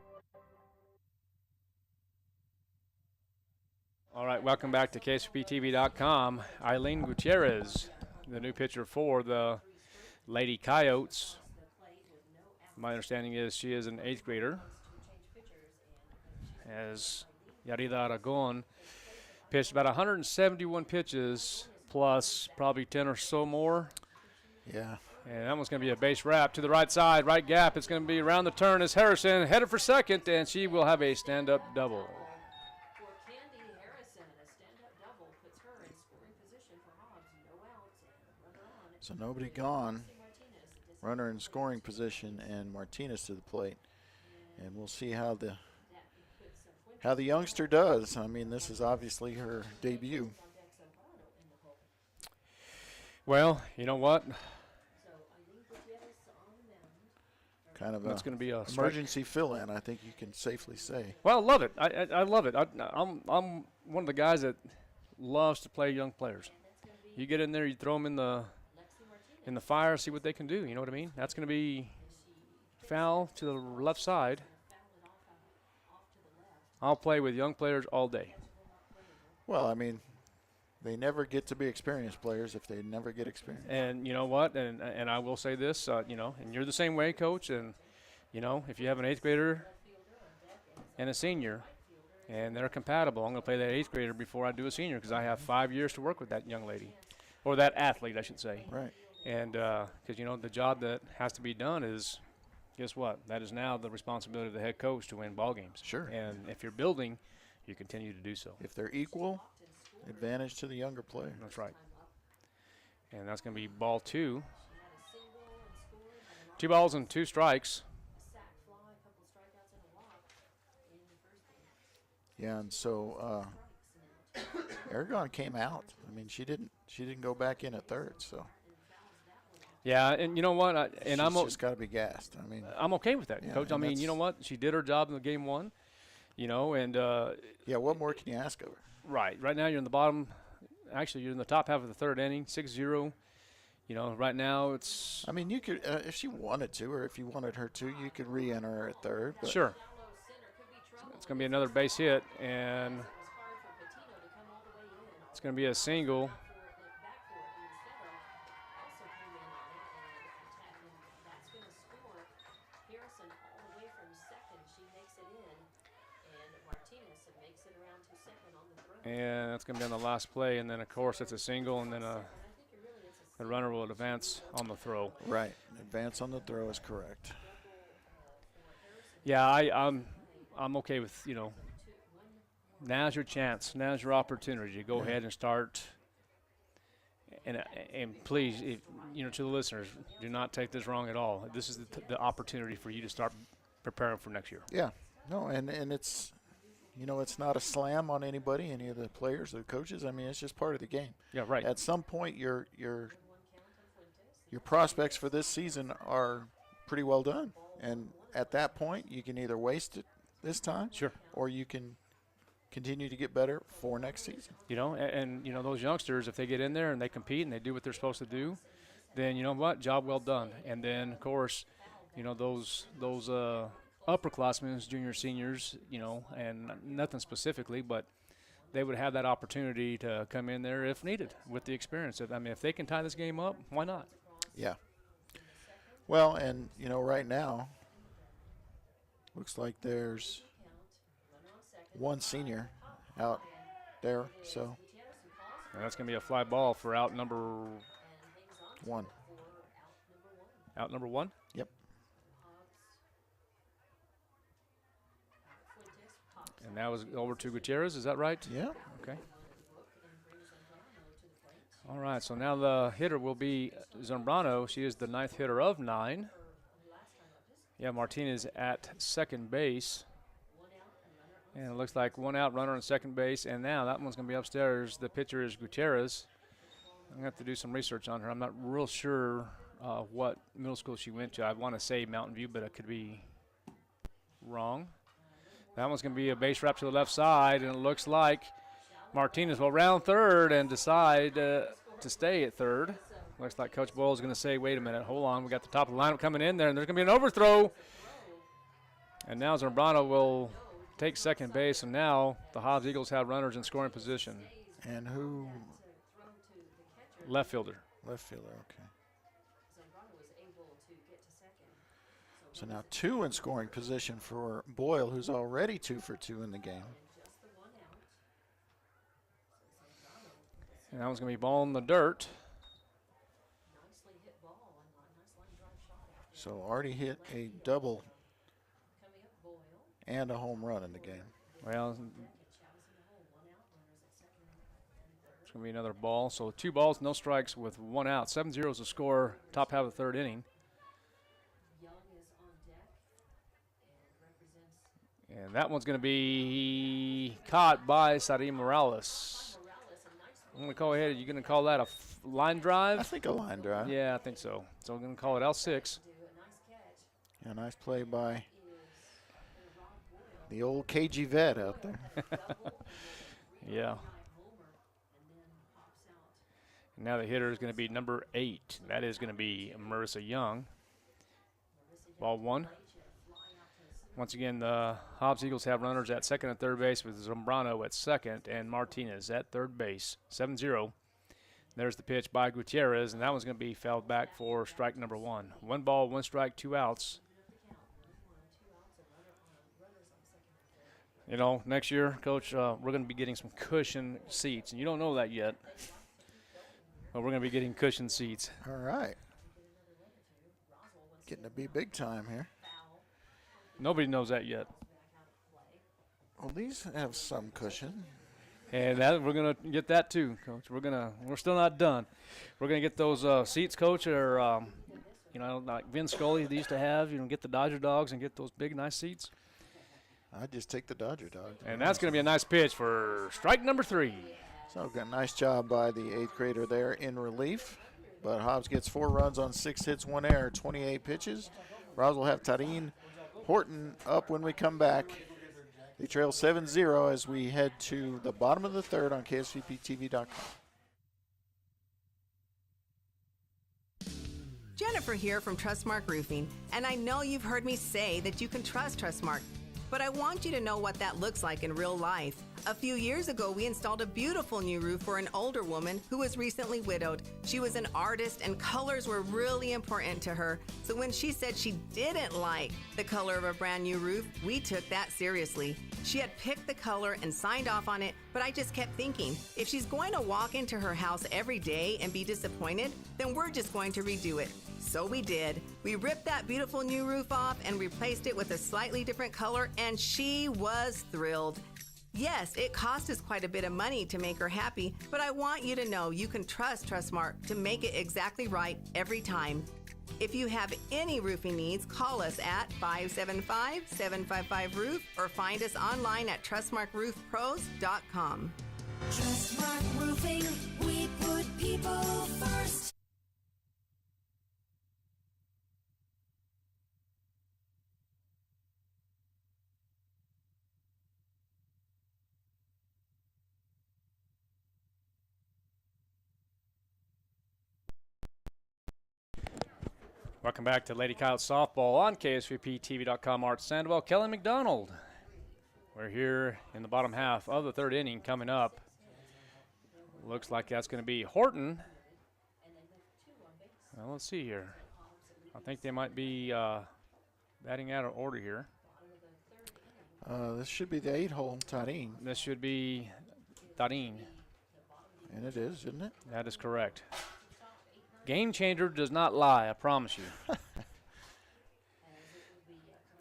All right, welcome back to KSPTV.com. Eileen Gutierrez, the new pitcher for the Lady Coyotes. My understanding is she is an 8th grader. As Yarida Aragon pitched about 171 pitches plus probably 10 or so more. Yeah. And that one's going to be a base wrap to the right side, right gap. It's going to be around the turn as Harrison headed for second, and she will have a stand-up double. So nobody gone. Runner in scoring position and Martinez to the plate. And we'll see how the youngster does. I mean, this is obviously her debut. Well, you know what? Kind of that's going to be a emergency fill-in, I think you can safely say. Well, I love it. I love it. I'm one of the guys that loves to play young players. You get in there, you throw them in the fire, see what they can do. You know what I mean? That's going to be foul to the left side. I'll play with young players all day. Well, I mean, they never get to be experienced players if they never get experience. And you know what? And I will say this, and you're the same way, Coach. And, if you have an 8th grader and a senior and they're compatible, I'm going to play that 8th grader before I do a senior because I have 5 years to work with that young lady. Or that athlete, I should say. Right. And because, the job that has to be done is, guess what? That is now the responsibility of the head coach to win ball games. Sure. And if you're building, you continue to do so. If they're equal, advantage to the younger player. That's right. And that's going to be ball 2. 2 balls and 2 strikes. Yeah, and so Aragon came out. I mean, she didn't go back in at third, so. Yeah, and you know what? She's just got to be gassed. I mean, I'm okay with that, yeah, Coach. I mean, you know what? She did her job in the game 1, and yeah, what more can you ask of her? Right. Right now you're in the bottom. Actually, you're in the top half of the 3rd inning, 6-0. Right now it's. I mean, you could, if she wanted to, or if you wanted her to, you could re-enter her at third. But sure. It's going to be another base hit, and it's going to be a single. And that's going to be on the last play, and then, of course, it's a single, and then the runner will advance on the throw. Right. Advance on the throw is correct. Yeah, I'm okay with, now's your chance. Now's your opportunity to go ahead and start. And please, to the listeners, do not take this wrong at all. This is the opportunity for you to start preparing for next year. Yeah. No, and it's – it's not a slam on anybody, any of the players or the coaches. I mean, it's just part of the game. Yeah, right. At some point, your prospects for this season are pretty well done. And at that point, you can either waste it this time, sure, or you can continue to get better for next season. And those youngsters, if they get in there and they compete and they do what they're supposed to do, then you know what, job well done. And then, of course, those upperclassmen, junior, seniors, and nothing specifically, but they would have that opportunity to come in there if needed with the experience. If they can tie this game up, why not? Yeah. Well, and, right now, looks like there's one senior out there, so. And that's going to be a fly ball for out number 1. Out number 1? Yep. And that was over to Gutierrez, is that right? Yeah. Okay. All right, so now the hitter will be Zambrano. She is the 9th hitter of 9. Yeah, Martinez at second base. And it looks like 1 out, runner on second base. And now that one's going to be upstairs. The pitcher is Gutierrez. I'm going to have to do some research on her. I'm not real sure what middle school she went to. I want to say Mountain View, but it could be wrong. That one's going to be a base wrap to the left side, and it looks like Martinez will round third and decide to stay at third. Looks like Coach Boyle is going to say, wait a minute, hold on. We got the top of the lineup coming in there, and there's going to be an overthrow. And now Zambrano will take second base, and now the Hobbs Eagles have runners in scoring position. And who? Left fielder. Left fielder, okay. So now 2 in scoring position for Boyle, who's already 2 for 2 in the game. And that one's going to be ball in the dirt. So already hit a double and a home run in the game. Well, it's going to be another ball. So 2 balls, no strikes with 1 out. 7-0 is the score, top half of the 3rd inning. And that one's going to be caught by Sadim Morales. I'm going to call ahead. You're going to call that a line drive? I think a line drive. Yeah, I think so. So I'm going to call it L6. Yeah, nice play by the old KG vet out there. Yeah. And now the hitter is going to be number 8. That is going to be Marissa Young. Ball 1. Once again, the Hobbs Eagles have runners at second and third base with Zambrano at second and Martinez at third base. 7-0. There's the pitch by Gutierrez, and that one's going to be fouled back for strike number 1. 1 ball, 1 strike, 2 outs. You know, next year, Coach, we're going to be getting some cushion seats, and you don't know that yet. But we're going to be getting cushion seats. All right. Getting to be big time here. Nobody knows that yet. Well, these have some cushion. And that, we're going to get that too, Coach. We're still not done. We're going to get those seats, Coach, or, you know, like Vin Scully used to have, you know, get the Dodger dogs and get those big, nice seats. I just take the Dodger dog. And that's going to be a nice pitch for strike number 3. So got a nice job by the 8th grader there in relief. But Hobbs gets 4 runs on 6 hits, 1 error, 28 pitches. Roswell will have Tareen Horton up when we come back. They trail 7-0 as we head to the bottom of the 3rd on KSVPTV.com. Jennifer here from Trustmark Roofing, and I know you've heard me say that you can trust Trustmark, but I want you to know what that looks like in real life. A few years ago, we installed a beautiful new roof for an older woman who was recently widowed. She was an artist, and colors were really important to her. So when she said she didn't like the color of a brand new roof, we took that seriously. She had picked the color and signed off on it, but I just kept thinking, if she's going to walk into her house every day and be disappointed, then we're just going to redo it. So we did. We ripped that beautiful new roof off and replaced it with a slightly different color, and she was thrilled. Yes, it cost us quite a bit of money to make her happy, but I want you to know you can trust Trustmark to make it exactly right every time. If you have any roofing needs, call us at 575-755-ROOF or find us online at TrustmarkRoofPros.com. Trustmark Roofing, we put people first. Welcome back to Lady Coyote Softball on KSVPTV.com. Art Sandoval, Kelly McDonald. We're here in the bottom half of the 3rd inning coming up. Looks like that's going to be Horton. Well, let's see here. I think they might be batting out of order here. This should be the 8-hole, Tarin. This should be Tarin. And it is, isn't it? That is correct. Game Changer does not lie, I promise you.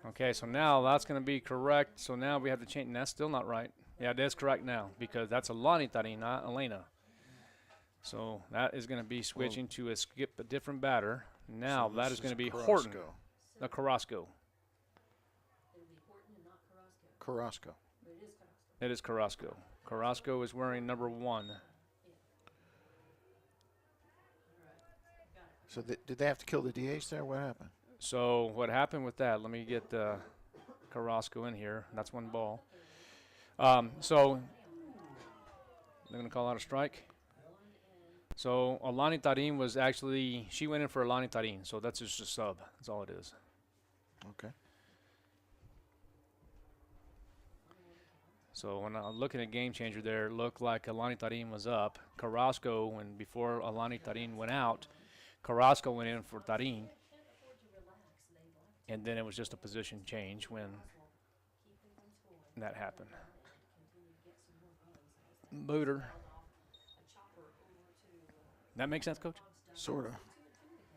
Okay, so now that's going to be correct. So now we have to change. And that's still not right. Yeah, that's correct now because that's Alani Tarin, not Elena. So that is going to be switching to a different batter. Now So that this is going to is be Carrasco. Horton. Carrasco. Carrasco. It is Carrasco. Carrasco is wearing number 1. So did they have to kill the DH there? What happened? So what happened with that? Let me get Carrasco in here. That's 1 ball. So they're going to call out a strike. So Alani Tarin was actually, she went in for Alani Tarin. So that's just a sub. That's all it is. Okay. So when I'm looking at Game Changer there, it looked like Alani Tarin was up. Carrasco, when before Alani Tarin went out, Carrasco went in for Tarin. And then it was just a position change when that happened. Booter. That makes sense, Coach? Sort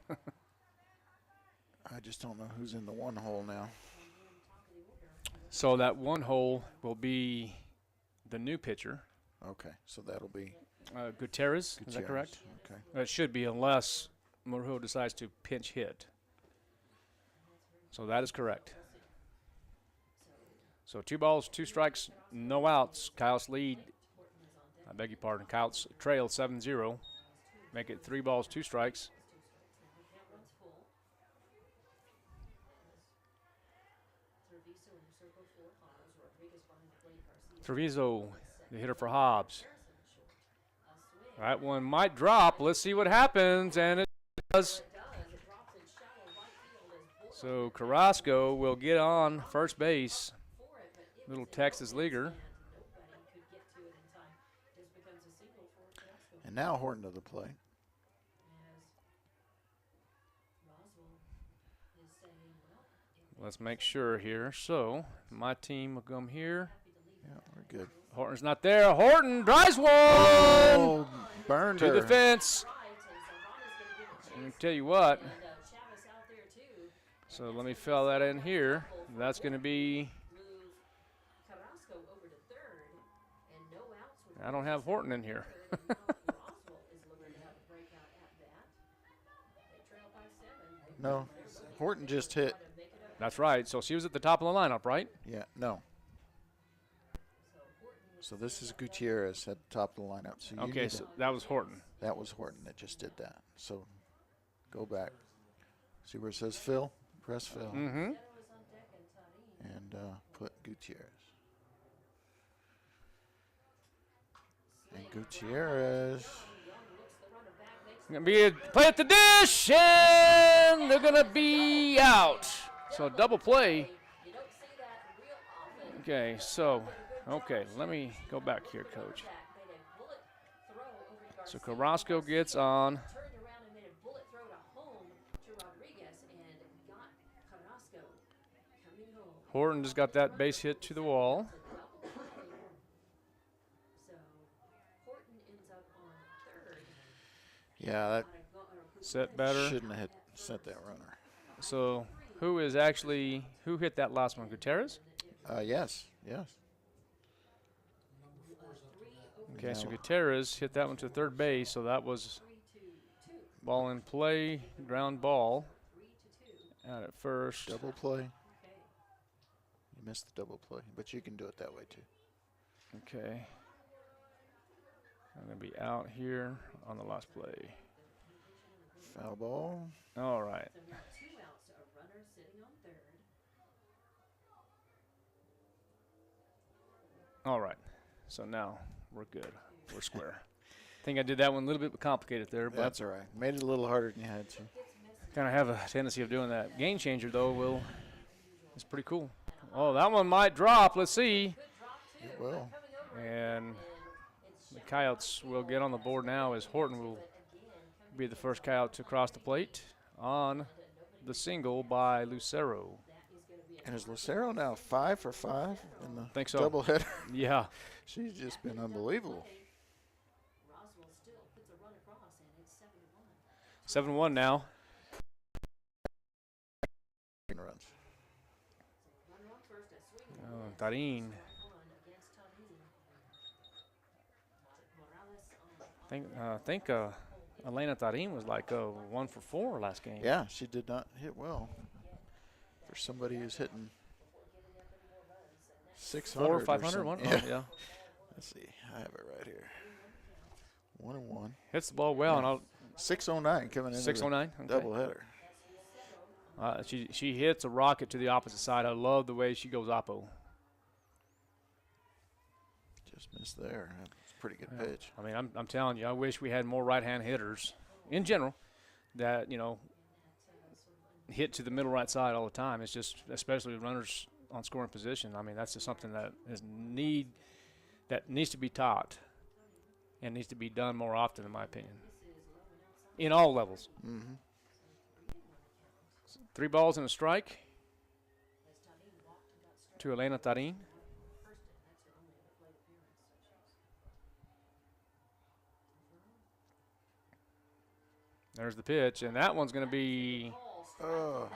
of. I just don't know who's in the 1 hole now. So that 1 hole will be the new pitcher. Okay, so that'll be Gutierrez. Is that correct? Okay. It should be unless Murillo decides to pinch hit. So that is correct. So 2 balls, 2 strikes, no outs. Coyotes lead. I beg your pardon. Coyotes trail 7-0. Make it 3 balls, 2 strikes. Treviso, the hitter for Hobbs. That one might drop. Let's see what happens, and it does. So Carrasco will get on first base. Little Texas leaguer. And now Horton to the plate. Let's make sure here. So my team will come here. Yeah, we're good. Horton's not there. Horton drives one burned to her. the fence. Let me tell you what. So let me fill that in here. That's going to be. I don't have Horton in here. No, Horton just hit. That's right. So she was at the top of the lineup, right? Yeah, no. So this is Gutierrez at the top of the lineup. So you Okay, need so that was Horton. That was Horton that just did that. So go back. See where it says Phil? Press Phil. Mm-hmm. And put Gutierrez. And Gutierrez. Gonna be a play at the dish, and they're gonna be out. So double play. Okay, so let me go back here, Coach. So Carrasco gets on. Horton just got that base hit to the wall. Yeah, that set better. Shouldn't have sent that runner. So who hit that last one? Gutierrez? Yes. Okay, so Gutierrez hit that one to third base, so that was ball in play, ground ball. Out at first. Double play. You missed the double play, but you can do it that way too. Okay. I'm going to be out here on the last play. Foul ball. All right. All right. So now we're good. We're square. I think I did that one a little bit complicated there, but that's all right. Made it a little harder than you had to. Kind of have a tendency of doing that. Game changer though is pretty cool. Oh, that one might drop. Let's see. It will. And the Coyotes will get on the board now as Horton will be the first Coyote to cross the plate on the single by Lucero. And is Lucero now 5 for 5 in the think so. doubleheader? Yeah. She's just been unbelievable. 7-1 now. Runs. Tarin. I think Elena Tarin was like 1 for 4 last game. Yeah, she did not hit well. For somebody who's hitting 600 4 or 500, something. yeah. Let's see. I have it right here. 1-1. Hits the ball well. Yeah. And 609 coming in. 609. Okay. Doubleheader. She hits a rocket to the opposite side. I love the way she goes oppo. Just missed there. That's a pretty good pitch. I mean, I'm telling you, I wish we had more right-hand hitters in general that, hit to the middle right side all the time. It's just, especially with runners on scoring position. I mean, that's just something that needs to be taught and needs to be done more often, in my opinion, in all levels. Mm-hmm. 3 balls and a strike to Elena Tarin. There's the pitch, and that one's going to be. I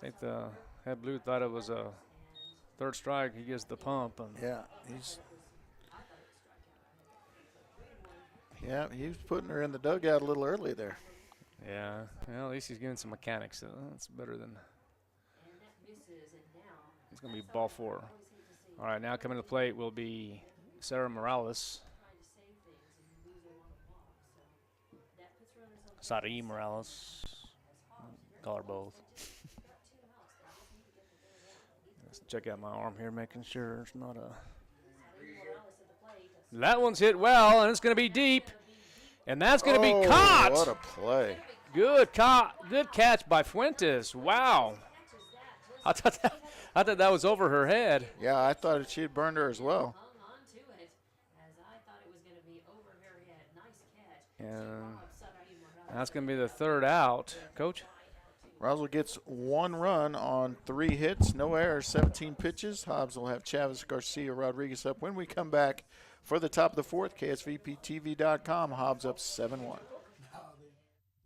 think the head blue thought it was a third strike. He gets the pump. And yeah, he was putting her in the dugout a little early there. Yeah, well, at least he's getting some mechanics. So that's better than. It's going to be ball 4. All right, now coming to the plate will be Sarah Morales. Sari Morales. Call her both. Let's check out my arm here, making sure it's not a. That one's hit well, and it's going to be deep. And that's going to be caught. What a play. Good catch by Fuentes. Wow. I thought that was over her head. Yeah, I thought she had burned her as well. And that's going to be the third out. Coach? Roswell gets 1 run on 3 hits, no errors, 17 pitches. Hobbs will have Chavez, Garcia, Rodriguez up. When we come back for the top of the 4th, KSVPTV.com, Hobbs up 7-1.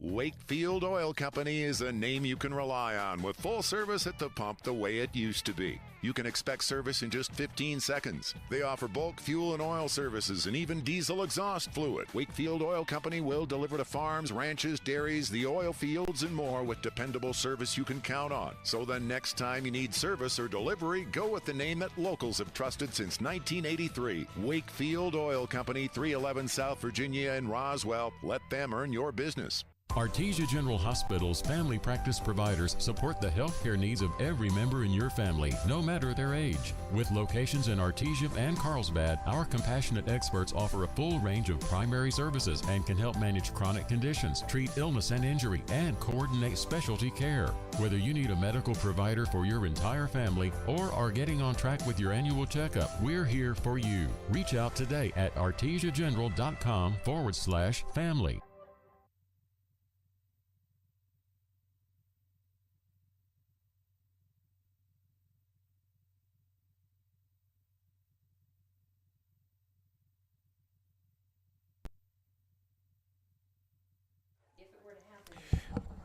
Wakefield Oil Company is a name you can rely on with full service at the pump the way it used to be. You can expect service in just 15 seconds. They offer bulk fuel and oil services and even diesel exhaust fluid. Wakefield Oil Company will deliver to farms, ranches, dairies, the oil fields, and more with dependable service you can count on. So the next time you need service or delivery, go with the name that locals have trusted since 1983. Wakefield Oil Company, 311 South Virginia in Roswell. Let them earn your business. Artesia General Hospital's family practice providers support the healthcare needs of every member in your family, no matter their age. With locations in Artesia and Carlsbad, our compassionate experts offer a full range of primary services and can help manage chronic conditions, treat illness and injury, and coordinate specialty care. Whether you need a medical provider for your entire family or are getting on track with your annual checkup, we're here for you. Reach out today at artesiageneral.com/family.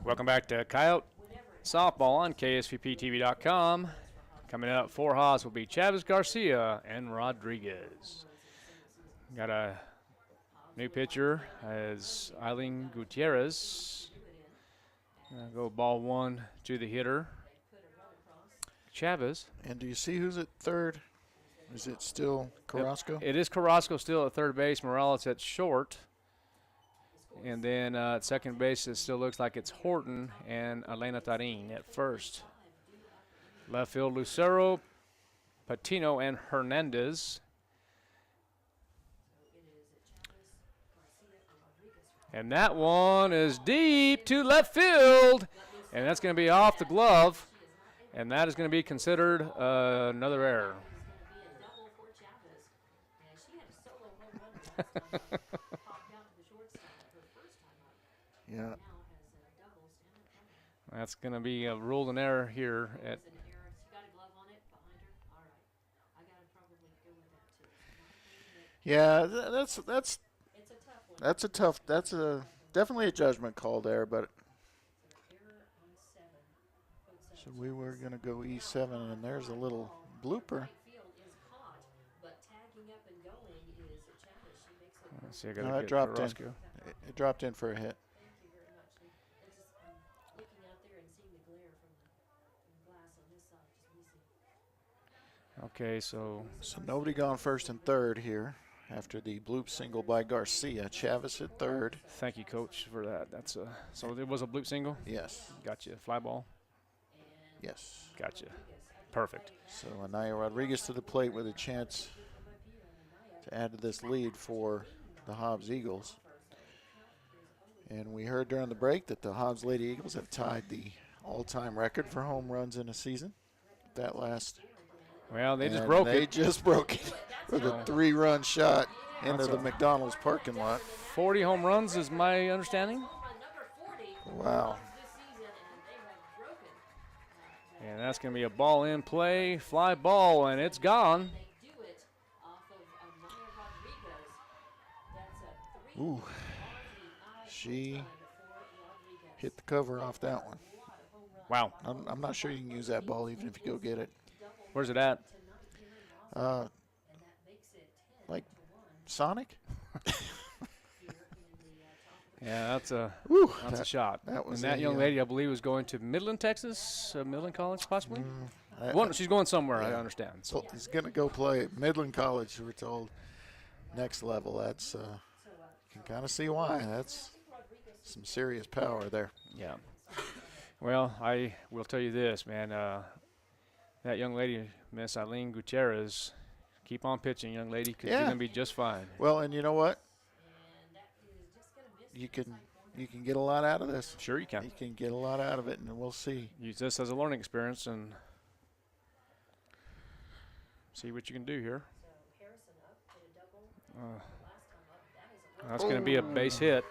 Welcome back to Coyote Softball on KSVPTV.com. Coming up for Hobbs will be Chavez, Garcia, and Rodriguez. Got a new pitcher as Eileen Gutierrez. Go ball 1 to the hitter, Chavez. And do you see who's at third? Is it still Carrasco? It is Carrasco still at third base. Morales at short. And then at second base, it still looks like it's Horton and Elena Tarin at first. Left field, Lucero, Patino, and Hernandez. And that one is deep to left field. And that's going to be off the glove. And that is going to be considered another error. Yeah. That's going to be a ruled an error here at Yeah, that's definitely a judgment call there, but so we were going to go E7, and there's a little blooper. Let's see, I No, got to it get dropped in. Roscoe. It dropped in for a hit. Okay, so nobody gone first and third here after the bloop single by Garcia. Chavis at third. Thank you, Coach, for that. That's a so it was a bloop single. Yes. Gotcha. Fly ball. Yes. Gotcha. Perfect. So Anaya Rodriguez to the plate with a chance to add to this lead for the Hobbs Eagles. And we heard during the break that the Hobbs Lady Eagles have tied the all-time record for home runs in a season. That last. Well, they just broke it. They just broke it with a 3-run shot into the McDonald's parking lot. 40 home runs is my understanding. Wow. And that's going to be a ball in play, fly ball, and it's gone. Ooh. She hit the cover off that one. Wow. I'm not sure you can use that ball even if you go get it. Where's it at? Like Sonic? Yeah, that's a shot. That was and that young lady, I believe, was going to Midland, Texas, Midland College, possibly. She's going somewhere. Yeah. I understand. So he's going to go play at Midland College. We're told next level. That's you can kind of see why. That's some serious power there. Yeah. Well, I will tell you this, man. That young lady, Miss Eileen Gutierrez, keep on pitching, young lady, because you're going to be just fine. Well, and you know what? You can get a lot out of this. Sure you can. You can get a lot out of it, and we'll see. Use this as a learning experience and see what you can do here. That's going to be a base hit.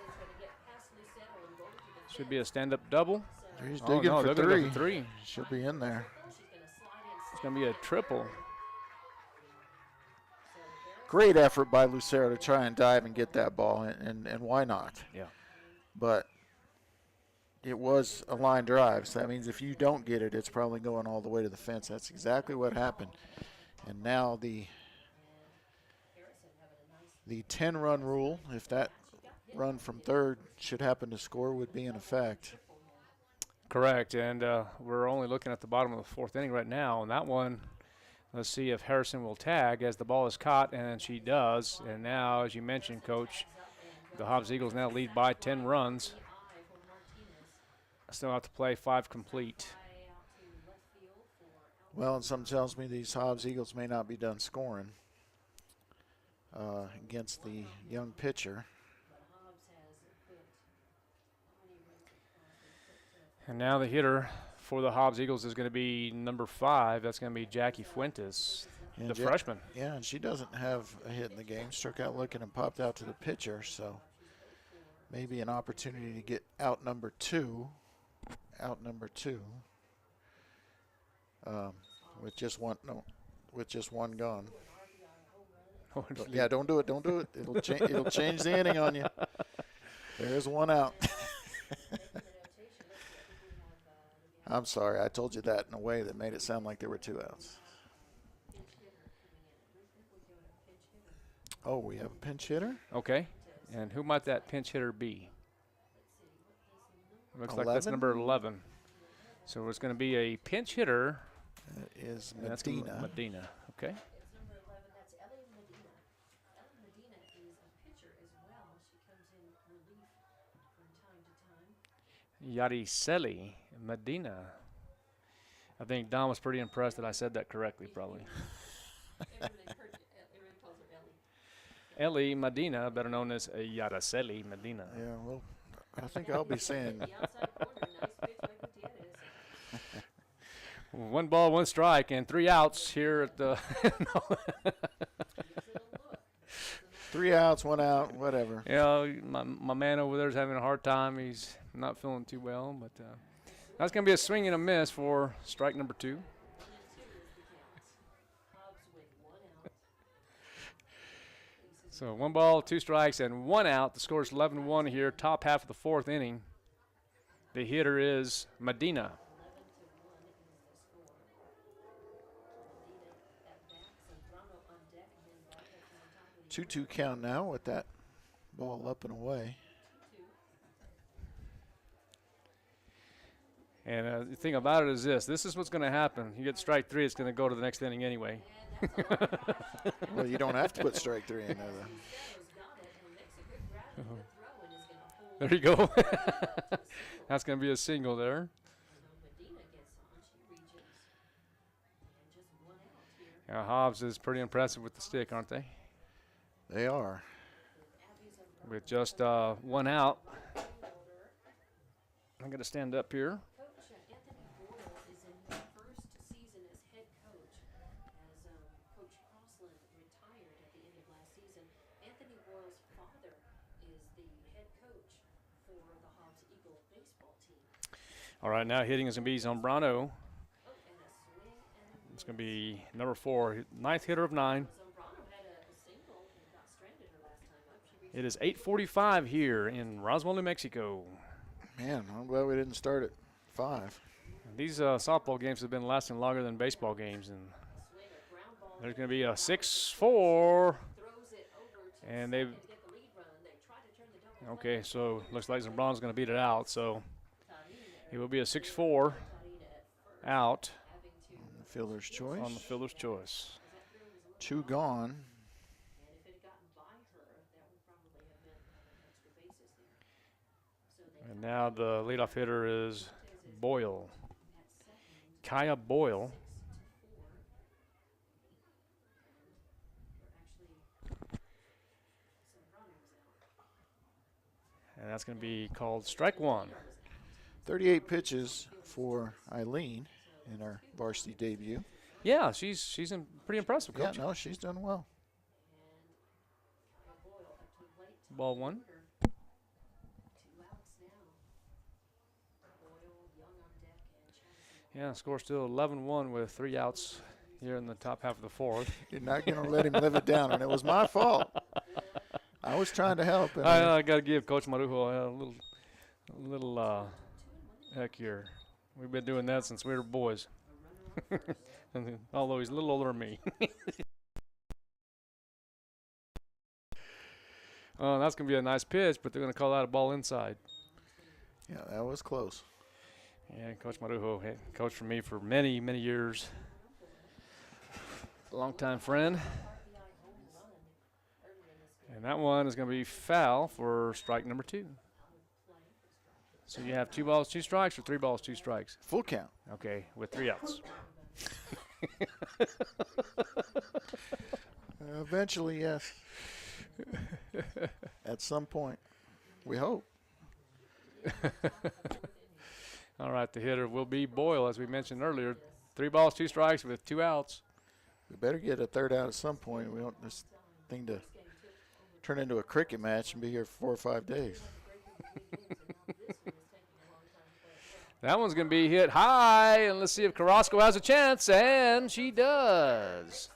Should be a stand-up double. He's digging for they're three. Gonna go for three. She'll be in there. It's going to be a triple. Great effort by Lucero to try and dive and get that ball, and why not? Yeah. But it was a line drive, so that means if you don't get it, it's probably going all the way to the fence. That's exactly what happened. And now the 10-run rule, if that run from third should happen to score, would be in effect. Correct, and we're only looking at the bottom of the fourth inning right now, and that one, let's see if Harrison will tag as the ball is caught, and she does. And now, as you mentioned, Coach, the Hobbs Eagles now lead by 10 runs. Still have to play 5 complete. Well, and something tells me these Hobbs Eagles may not be done scoring against the young pitcher. And now the hitter for the Hobbs Eagles is going to be number 5. That's going to be Jackie Fuentes, and the freshman. Yeah, and she doesn't have a hit in the game. Struck out looking and popped out to the pitcher, so maybe an opportunity to get out number 2. With just one gone. Yeah, don't do it. It'll change the inning on you. There's one out. I'm sorry, I told you that in a way that made it sound like there were 2 outs. Oh, we have a pinch hitter? Okay. And who might that pinch hitter be? Looks 11? like that's number 11. So it's going to be a pinch hitter. That is That's Medina. Medina, okay. Yariceli Medina. I think Don was pretty impressed that I said that correctly, probably. Ellie Medina, better known as Yariceli Medina. Yeah, well, I think I'll be saying 1 ball, 1 strike, and 3 outs here at the 3 outs, 1 out, whatever. Yeah, my man over there is having a hard time. He's not feeling too well, but that's going to be a swing and a miss for strike number 2. So 1 ball, 2 strikes, and 1 out. The score is 11-1 here, top half of the 4th inning. The hitter is Medina. Two count now with that ball up and away. And the thing about it is this is what's going to happen. You get strike 3, it's going to go to the next inning anyway. Well, you don't have to put strike 3 in there, though. There you go. That's going to be a single there. Now, Hobbs is pretty impressive with the stick, aren't they? They are. With just 1 out. I'm going to stand up here. All right, now hitting is going to be Zambrano. It's going to be number 4, 9th hitter of 9. It is 8:45 here in Roswell, New Mexico. Man, I'm glad we didn't start at 5. These softball games have been lasting longer than baseball games, and there's going to be a 6-4, and they've. Okay, so looks like Zambrano's going to beat it out, so it will be a 6-4 out. On the fielder's choice. On the fielder's choice. 2 gone. And now the leadoff hitter is Boyle. Kaya Boyle. And that's going to be called strike 1. 38 pitches for Eileen in her varsity debut. Yeah, she's pretty impressive, Coach. Yeah, no, she's done well. Ball 1. Yeah, score still 11-1 with 3 outs here in the top half of the 4th. You're not going to let him live it down, and it was my fault. I was trying to help him. I got to give Coach Marujo a little heck here. We've been doing that since we were boys, and although he's a little older than me. That's going to be a nice pitch, but they're going to call that a ball inside. Yeah, that was close. Yeah, Coach Marujo coached for me for many, many years. Longtime friend. And that one is going to be foul for strike number 2. So you have 2 balls, 2 strikes, or 3 balls, 2 strikes? Full count. Okay, with 3 outs. Eventually, yes. At some point. We hope. All right, the hitter will be Boyle, as we mentioned earlier. 3 balls, 2 strikes with 2 outs. We better get a 3rd out at some point. We don't want this thing to turn into a cricket match and be here for 4 or 5 days. That one's going to be hit high, and let's see if Carrasco has a chance, and she does.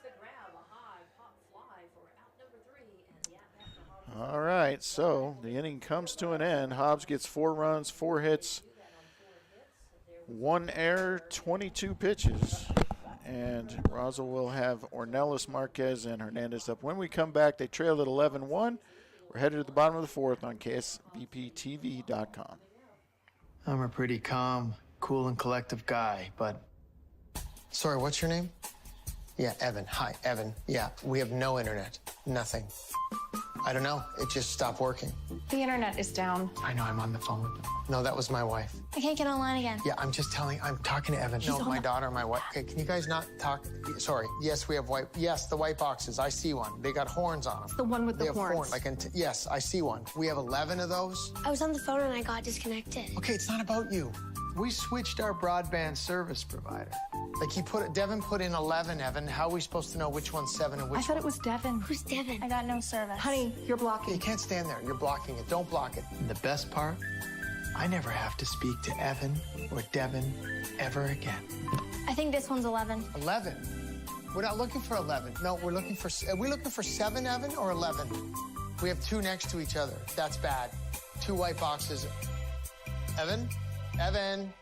All right, so the inning comes to an end. Hobbs gets 4 runs, 4 hits, 1 error, 22 pitches. And Roswell will have Ornelas, Marquez, and Hernandez up. When we come back, they trail at 11-1. We're headed to the bottom of the 4th on KSBPTV.com. I'm a pretty calm, cool, and collective guy, but... Sorry, what's your name? Yeah, Evan. Hi, Evan. Yeah, we have no internet. Nothing. I don't know. It just stopped working. The internet is down. I know, I'm on the phone with them. No, that was my wife. I can't get online again. Yeah, I'm talking to Evan. No, my daughter, my wife. Okay, can you guys not talk? Sorry. Yes, we have the white boxes. I see one. They got horns on them. The one with the horns. Yes, I see one. We have 11 of those. I was on the phone and I got disconnected. Okay, it's not about you. We switched our broadband service provider. Devin put in 11, Evan. How are we supposed to know which one's 7 and which one? I thought it was Devin. Who's Devin? I got no service. Honey, you're blocking. You can't stand there. You're blocking it. Don't block it. And the best part, I never have to speak to Evan or Devin ever again. I think this one's 11. 11? We're not looking for 11. No, we're looking for... Are we looking for 7, Evan, or 11? We have 2 next to each other. That's bad. 2 white boxes. Evan? Evan?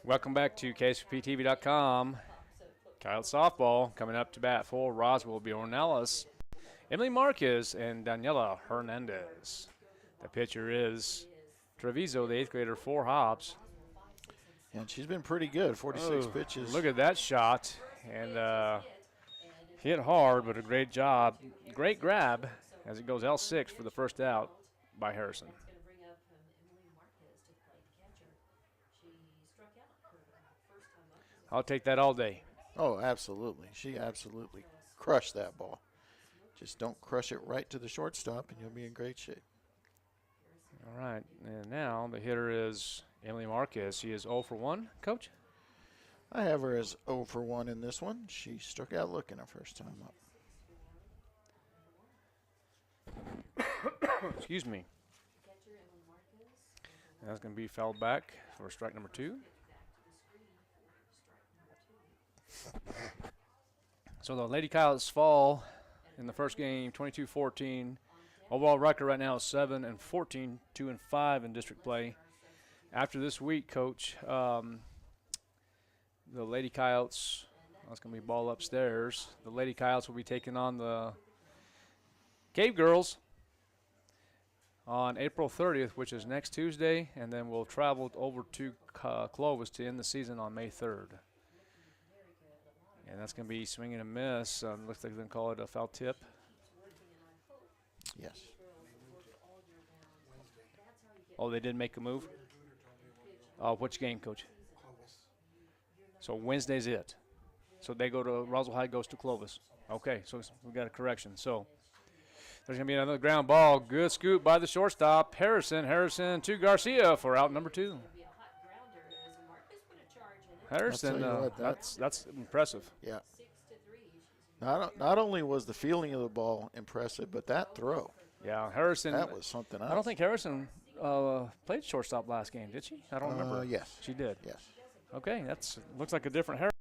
Welcome back to KSPTV.com. Coyote softball coming up to bat for Roswell, Bjorn Ellis, Emily Marquez, and Daniela Hernandez. The pitcher is Treviso, the 8th grader for Hobbs. And she's been pretty good, 46 pitches. Look at that shot. And hit hard, but a great job. Great grab as it goes L6 for the first out by Harrison. I'll take that all day. Oh, absolutely. She absolutely crushed that ball. Just don't crush it right to the shortstop, and you'll be in great shape. All right, and now the hitter is Emily Marquez. She is 0 for 1, Coach? I have her as 0 for 1 in this one. She struck out looking her first time up. Excuse me. That's going to be fouled back for strike number 2. So the Lady Coyotes fall in the first game, 22-14. Overall record right now is 7-14, 2-5 in district play. After this week, Coach, the Lady Coyotes, that's going to be ball upstairs. The Lady Coyotes will be taking on the Cave Girls on April 30th, which is next Tuesday, and then we'll travel over to Clovis to end the season on May 3rd. And that's going to be swing and a miss. Looks like they're going to call it a foul tip. Yes. Oh, they did make a move? Which game, Coach? So Wednesday's it. So they go to, Roswell High goes to Clovis. Okay, so we got a correction. So there's going to be another ground ball. Good scoop by the shortstop, Harrison. Harrison to Garcia for out number 2. Harrison, that's impressive. Yeah. Not only was the feeling of the ball impressive, but that throw. Yeah, Harrison. That was something else. I don't think Harrison played shortstop last game, did she? I don't remember. Yes. She did. Yes. Okay, that's looks like a different Harrison.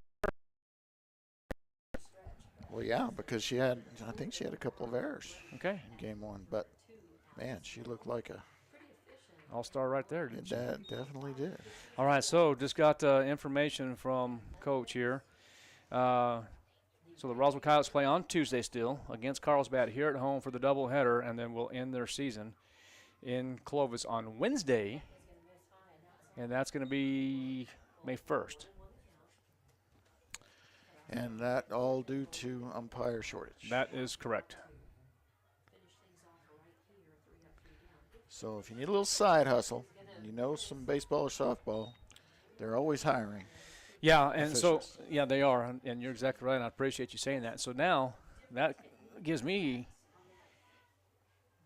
Well, yeah, because I think she had a couple of errors. Okay. In game 1, but man, she looked like a all-star right there, didn't she? That definitely did. All right, so just got information from Coach here. So the Roswell Coyotes play on Tuesday still against Carlsbad here at home for the doubleheader, and then we'll end their season in Clovis on Wednesday, and that's going to be May 1st. And that all due to umpire shortage. That is correct. So if you need a little side hustle, you know some baseball or softball, they're always hiring. Yeah, and officials. so, yeah, they are, and you're exactly right, and I appreciate you saying that. So now that gives me,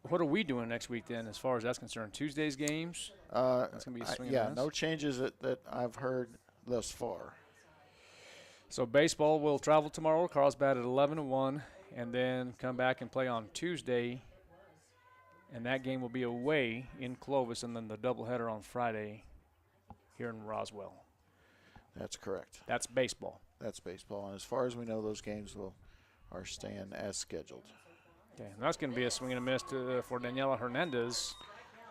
what are we doing next week then as far as that's concerned? Tuesday's games? That's going to be a swing and miss? No changes that I've heard thus far. So baseball will travel tomorrow, Carlsbad at 11-1, and then come back and play on Tuesday. And that game will be away in Clovis, and then the doubleheader on Friday here in Roswell. That's correct. That's baseball. That's baseball. And as far as we know, those games are staying as scheduled. Okay, and that's going to be a swing and a miss for Daniela Hernandez.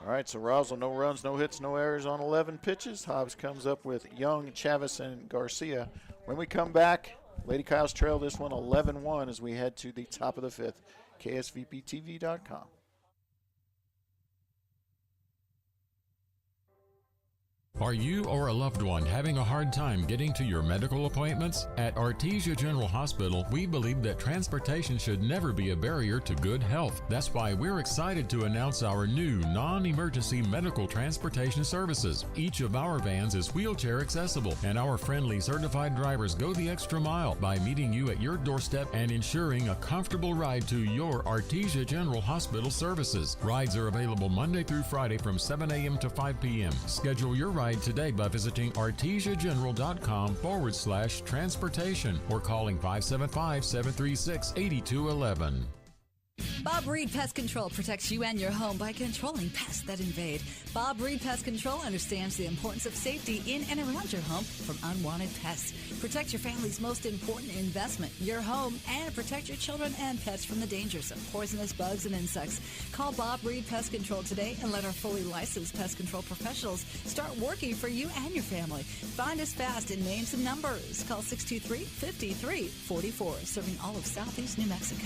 All right, so Roswell, no runs, no hits, no errors on 11 pitches. Hobbs comes up with Young, Chavez, and Garcia. When we come back, Lady Coyotes trail this one 11-1 as we head to the top of the 5th. KSVPTV.com. Are you or a loved one having a hard time getting to your medical appointments? At Artesia General Hospital, we believe that transportation should never be a barrier to good health. That's why we're excited to announce our new non-emergency medical transportation services. Each of our vans is wheelchair accessible, and our friendly certified drivers go the extra mile by meeting you at your doorstep and ensuring a comfortable ride to your Artesia General Hospital services. Rides are available Monday through Friday from 7 a.m. to 5 p.m. Schedule your ride today by visiting artesiageneral.com/transportation or calling 575-736-8211. Bob Reed Pest Control protects you and your home by controlling pests that invade. Bob Reed Pest Control understands the importance of safety in and around your home from unwanted pests. Protect your family's most important investment, your home, and protect your children and pets from the dangers of poisonous bugs and insects. Call Bob Reed Pest Control today and let our fully licensed pest control professionals start working for you and your family. Find us fast in names and numbers. Call 623-5344, serving all of Southeast New Mexico.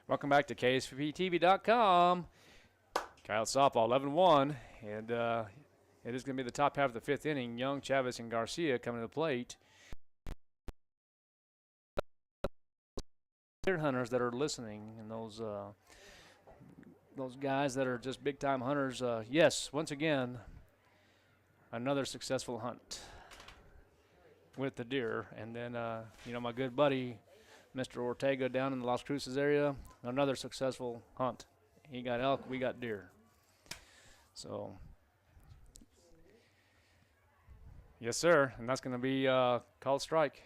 Welcome back to KSVPTV.com. Coyote softball 11-1, and it is going to be the top half of the fifth inning. Young, Chavez, and Garcia coming to the plate. Deer hunters that are listening, and those guys that are just big-time hunters. Yes, once again, another successful hunt with the deer. And then, my good buddy, Mr. Ortega down in the Las Cruces area, another successful hunt. He got elk, we got deer. So, yes, sir, and that's going to be called strike.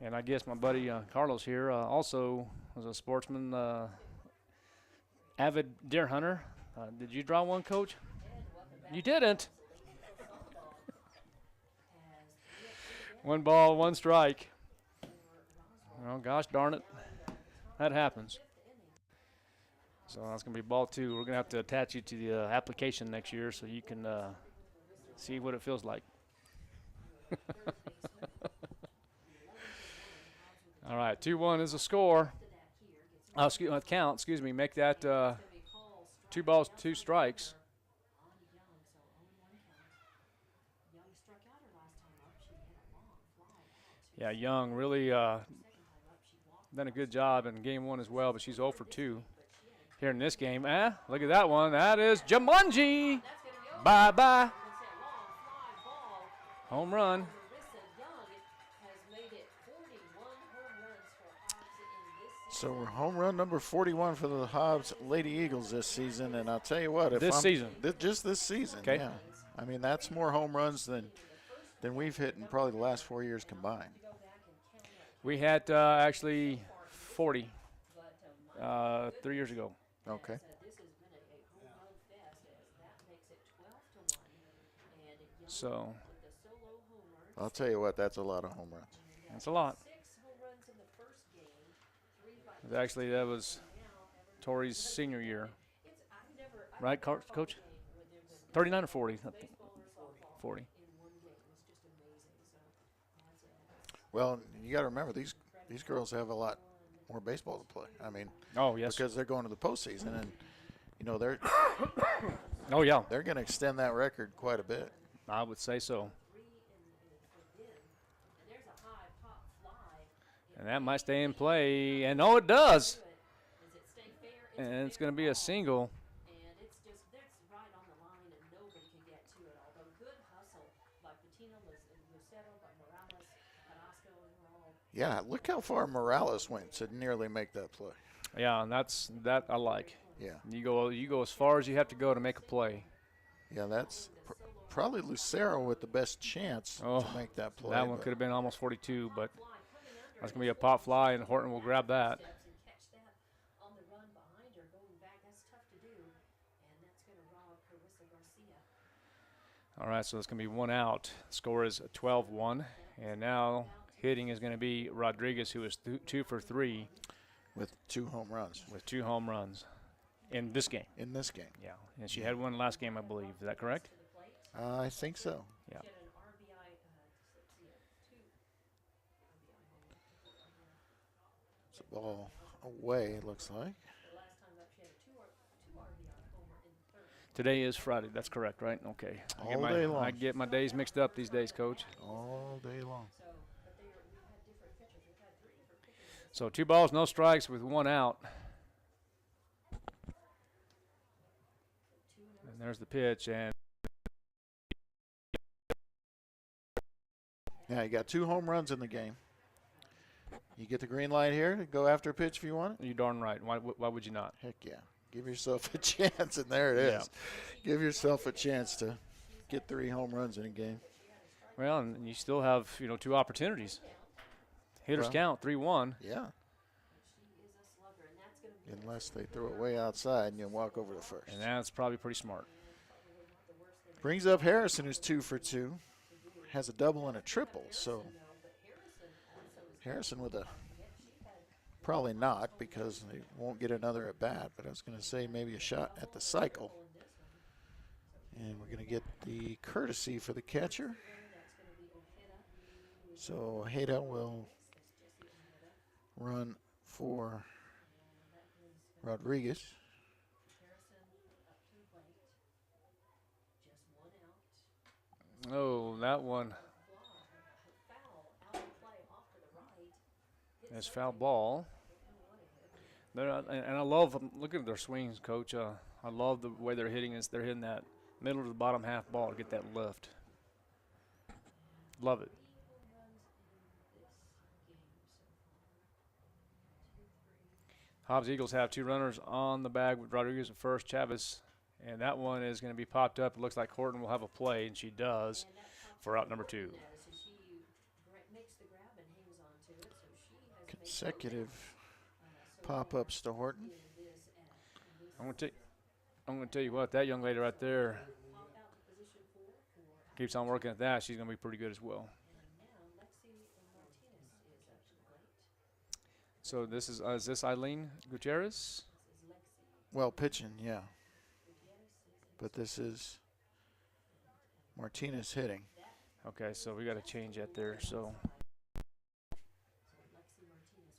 And I guess my buddy Carlos here also was a sportsman, avid deer hunter. Did you draw one, Coach? You didn't. 1 ball, 1 strike. Oh, gosh darn it. That happens. So that's going to be ball 2. We're going to have to attach you to the application next year so you can see what it feels like. All right, 2-1 is a score. Count, excuse me. Make that 2 balls, 2 strikes. Yeah, Young really done a good job in game 1 as well, but she's 0 for 2 here in this game. Look at that one. That is Jumanji. Bye-bye. Home run. So we're home run number 41 for the Hobbs Lady Eagles this season, and I'll tell you what. Just this season, okay. Yeah. I mean, that's more home runs than we've hit in probably the last 4 years combined. We had actually 40 3 years ago. Okay. So I'll tell you what, that's a lot of home runs. That's a lot. Actually, that was Tori's senior year. Right, Coach? 39 or 40? 40. Well, you got to remember, these girls have a lot more baseball to play. I mean, oh yes, because they're going to the postseason, and they're oh yeah, they're going to extend that record quite a bit. I would say so. And that might stay in play, and it does. And it's going to be a single. Yeah, look how far Morales went to nearly make that play. Yeah, and that I like. Yeah. You go as far as you have to go to make a play. Yeah, that's probably Lucero with the best chance to make that play. That one could have been almost 42, but that's going to be a pop fly, and Horton will grab that. All right, so it's going to be 1 out. Score is 12-1, and now hitting is going to be Rodriguez, who is 2 for 3. With 2 home runs. With 2 home runs in this game. In this game. Yeah, and she had one last game, I believe. Is that correct? I think so. Yeah. It's a ball away, it looks like. Today is Friday. That's correct, right? Okay. All day long. I get my days mixed up these days, Coach. All day long. So 2 balls, no strikes with 1 out. And there's the pitch. And yeah, you got 2 home runs in the game. You get the green light here to go after a pitch if you want it? You're darn right. Why would you not? Heck yeah. Give yourself a chance, and there it is. Yeah. Give yourself a chance to get 3 home runs in a game. Well, and you still have, 2 opportunities. Hitters count, 3-1. Yeah. Unless they throw it way outside and you walk over to first. And that's probably pretty smart. Brings up Harrison, who's 2 for 2. Has a double and a triple, so Harrison with a probably not because they won't get another at bat, but I was going to say maybe a shot at the cycle. And we're going to get the courtesy for the catcher. So Ojeda will run for Rodriguez. Oh, that one. That's foul ball. And I love, look at their swings, Coach. I love the way they're hitting this. They're hitting that middle to the bottom half ball to get that lift. Love it. Hobbs Eagles have 2 runners on the bag with Rodriguez at first, Chavez. And that one is going to be popped up. It looks like Horton will have a play, and she does, for out number 2. Consecutive pop-ups to Horton. I'm going to tell you what, that young lady right there keeps on working at that. She's going to be pretty good as well. So this is this Eileen Gutierrez? Well, pitching, yeah. But this is Martinez hitting. Okay, so we got to change that there. So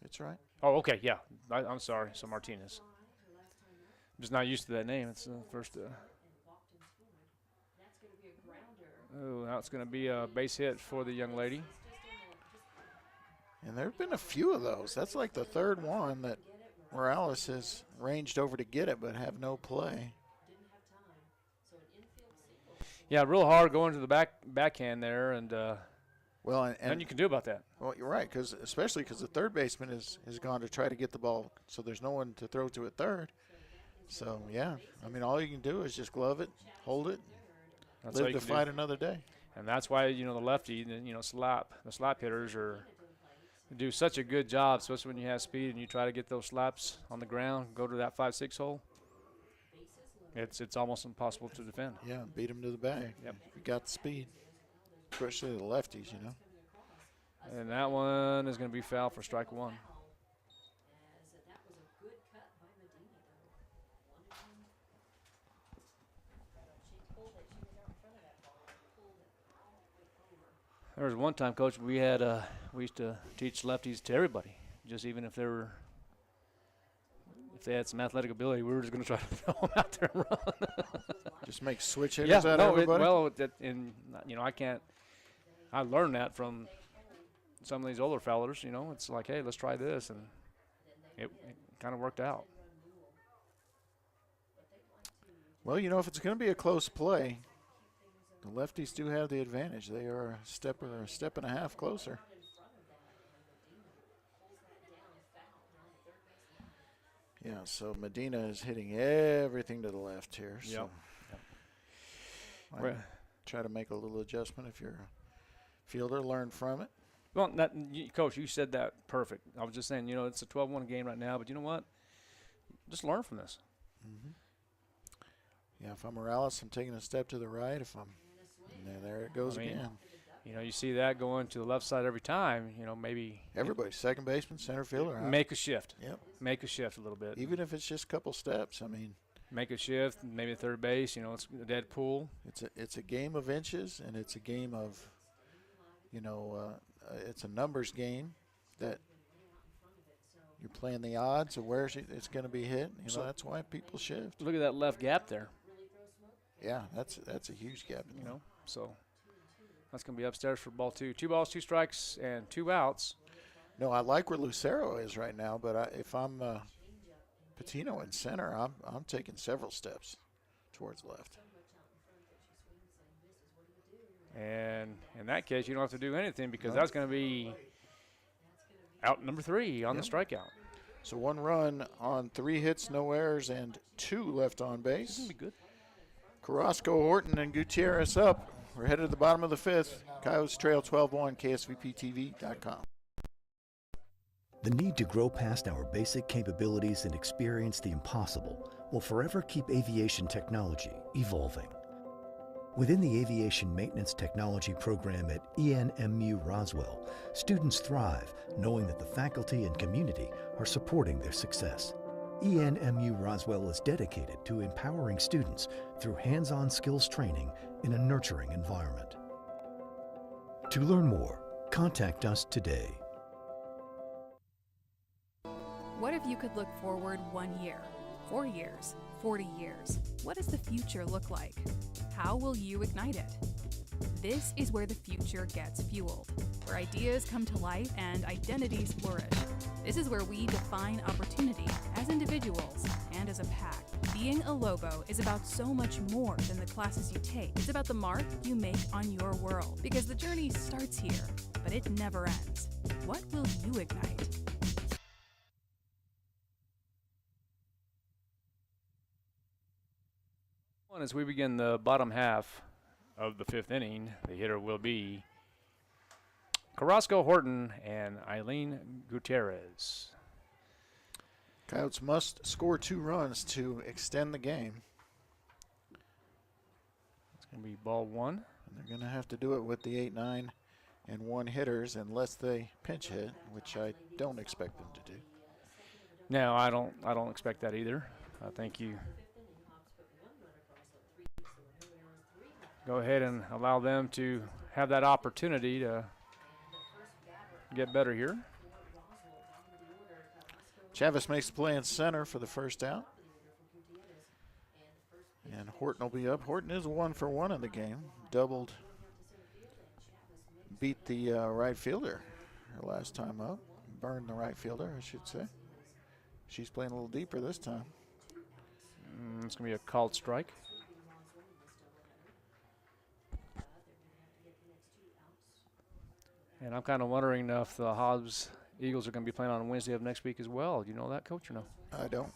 it's right. Oh, okay, yeah. I'm sorry. So Martinez. I'm just not used to that name. It's the first. Oh, now it's going to be a base hit for the young lady. And there have been a few of those. That's like the third one that Morales has ranged over to get it, but have no play. Yeah, real hard going to the backhand there, and well, and nothing you can do about that. Well, you're right, especially because the third baseman has gone to try to get the ball, so there's no one to throw to at third. So yeah, I mean, all you can do is just glove it, hold it, live to fight another day. And that's why the lefty, the slap hitters do such a good job, especially when you have speed and you try to get those slaps on the ground, go to that 5-6 hole. It's almost impossible to defend. Yeah, beat them to the bag. Yep. You got the speed, especially the lefties, And that one is going to be foul for strike 1. There was one time, Coach, we used to teach lefties to everybody, just even if they had some athletic ability, we were just going to try to throw them out there and run. Just make switch hitters out of everybody? I learned that from some of these older fellas, It's like, hey, let's try this, and it kind of worked out. Well, if it's going to be a close play, the lefties do have the advantage. They are a step and a half closer. Yeah, so Medina is hitting everything to the left here. So try to make a little adjustment if you're a fielder, learn from it. Well, Coach, you said that perfect. I was just saying, it's a 12-1 game right now, but you know what? Just learn from this. Mm-hmm. Yeah, if I'm Morales, I'm taking a step to the right. If I'm there it goes again. You see that going to the left side every time, maybe. Everybody, second baseman, center fielder. Make a shift. Yep. Make a shift a little bit. Even if it's just a couple steps, Make a shift, maybe third base, it's a dead pool. It's a game of inches, and it's a game of, it's a numbers game that you're playing the odds of where it's going to be hit. So that's why people shift. Look at that left gap there. Yeah, that's a huge gap. So that's going to be upstairs for ball 2. 2 balls, 2 strikes, and 2 outs. No, I like where Lucero is right now, but if I'm Patino in center, I'm taking several steps towards left. And in that case, you don't have to do anything because that's going to be out number 3 on the strikeout. So 1 run on 3 hits, no errors, and 2 left on base. This is going to be good. Carrasco, Horton, and Gutierrez up We're headed to the bottom of the fifth. Coyotes trail 12-1, KSVPTV.com. The need to grow past our basic capabilities and experience the impossible will forever keep aviation technology evolving. Within the Aviation Maintenance Technology program at ENMU Roswell, students thrive knowing that the faculty and community are supporting their success. ENMU Roswell is dedicated to empowering students through hands-on skills training in a nurturing environment. To learn more, contact us today. What if you could look forward 1 year, 4 years, 40 years? What does the future look like? How will you ignite it? This is where the future gets fueled, where ideas come to life and identities flourish. This is where we define opportunity as individuals and as a pack. Being a Lobo is about so much more than the classes you take. It's about the mark you make on your world, because the journey starts here, but it never ends. What will you ignite? As we begin the bottom half of the fifth inning, the hitter will be Carrasco Horton and Eileen Gutierrez. Coyotes must score 2 runs to extend the game. It's going to be ball 1. And they're going to have to do it with the 8, 9, and 1 hitters unless they pinch hit, which I don't expect them to do. No, I don't expect that either. I think you go ahead and allow them to have that opportunity to get better here. Chavez makes the play in center for the first out. And Horton will be up. Horton is 1-for-1 in the game. Doubled, beat the right fielder her last time up. Burned the right fielder, I should say. She's playing a little deeper this time. It's going to be a called strike. And I'm kind of wondering if the Hobbs Eagles are going to be playing on Wednesday of next week as well. Do you know that, Coach, or no? I don't.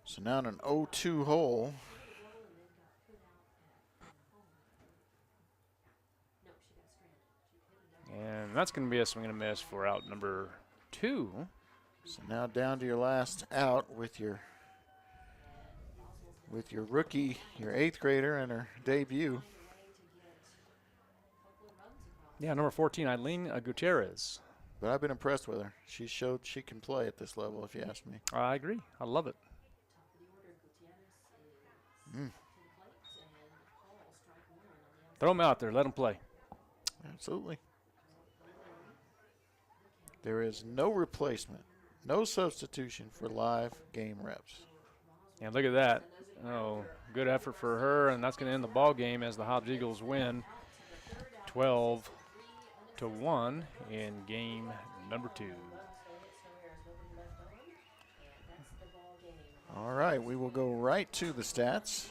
So now in an 0-2 hole. And that's going to be a swing and a miss for out number 2. So now down to your last out with your rookie, your 8th grader, and her debut. Yeah, number 14, Eileen Gutierrez. But I've been impressed with her. She showed she can play at this level, if you ask me. I agree. I love it. Throw them out there. Let them play. Absolutely. There is no replacement, no substitution for live game reps. And look at that. Oh, good effort for her, and that's going to end the ball game as the Hobbs Eagles win 12-1 in game number 2. All right, we will go right to the stats.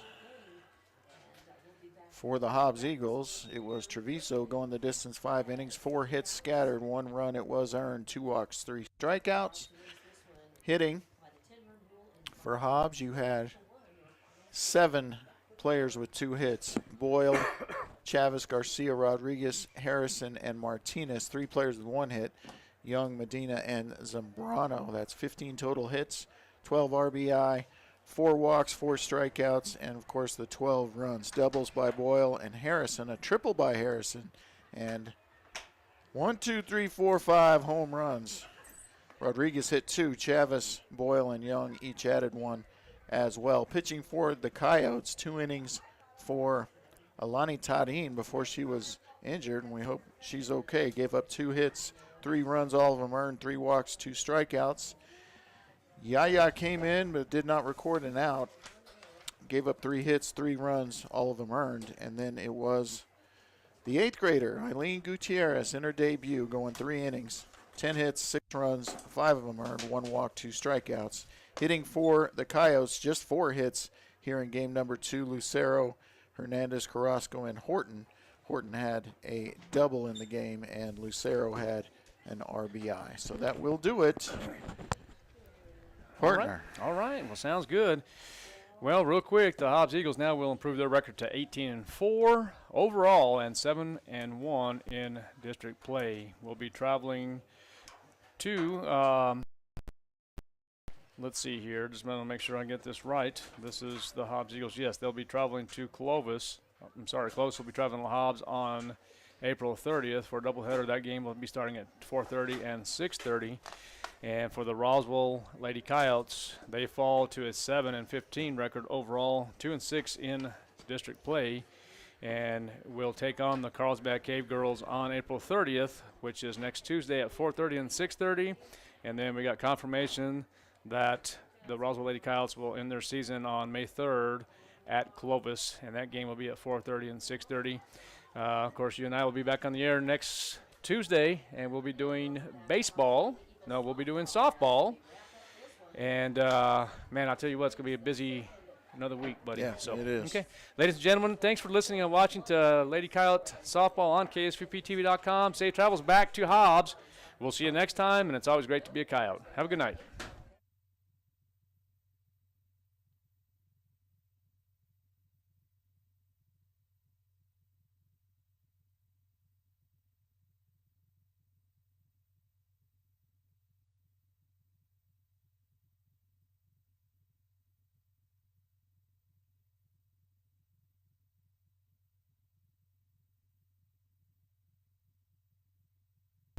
For the Hobbs Eagles, it was Treviso going the distance, 5 innings, 4 hits scattered, 1 run it was earned, 2 walks, 3 strikeouts. Hitting for Hobbs, you had 7 players with 2 hits. Boyle, Chavez, Garcia, Rodriguez, Harrison, and Martinez. 3 players with 1 hit. Young, Medina, and Zambrano. That's 15 total hits, 12 RBI, 4 walks, 4 strikeouts, and of course the 12 runs. Doubles by Boyle and Harrison, a triple by Harrison, and 1, 2, 3, 4, 5 home runs. Rodriguez hit 2. Chavez, Boyle, and Young each added 1 as well. Pitching for the Coyotes, 2 innings for Alani Tadin before she was injured, and we hope she's okay. Gave up 2 hits, 3 runs, all of them earned, 3 walks, 2 strikeouts. Yaya came in but did not record an out. Gave up 3 hits, 3 runs, all of them earned. And then it was the 8th grader, Eileen Gutierrez, in her debut, going 3 innings, 10 hits, 6 runs, 5 of them earned, 1 walk, 2 strikeouts. Hitting for the Coyotes, just 4 hits here in game number 2. Lucero, Hernandez, Carrasco, and Horton. Horton had a double in the game, and Lucero had an RBI. So that will do it. Partner. All right. Well, sounds good. Well, real quick, the Hobbs Eagles now will improve their record to 18-4 overall and 7-1 in district play. We'll be traveling to, let's see here, just want to make sure I get this right. This is the Hobbs Eagles. Yes, they'll be traveling to Clovis. Clovis will be traveling to Hobbs on April 30th for a doubleheader. That game will be starting at 4:30 and 6:30. And for the Roswell Lady Coyotes, they fall to a 7-15 record overall, 2-6 in district play, and will take on the Carlsbad Cave Girls on April 30th, which is next Tuesday at 4:30 and 6:30. And then we got confirmation that the Roswell Lady Coyotes will end their season on May 3rd at Clovis, and that game will be at 4:30 and 6:30. Of course, you and I will be back on the air next Tuesday, and we'll be doing baseball. No, we'll be doing softball. And, man, I'll tell you what, it's going to be a busy another week, buddy. Yeah, so, it is. Okay. Ladies and gentlemen, thanks for listening and watching to Lady Coyote Softball on KSVPTV.com. Safe travels back to Hobbs. We'll see you next time, and it's always great to be a Coyote. Have a good night.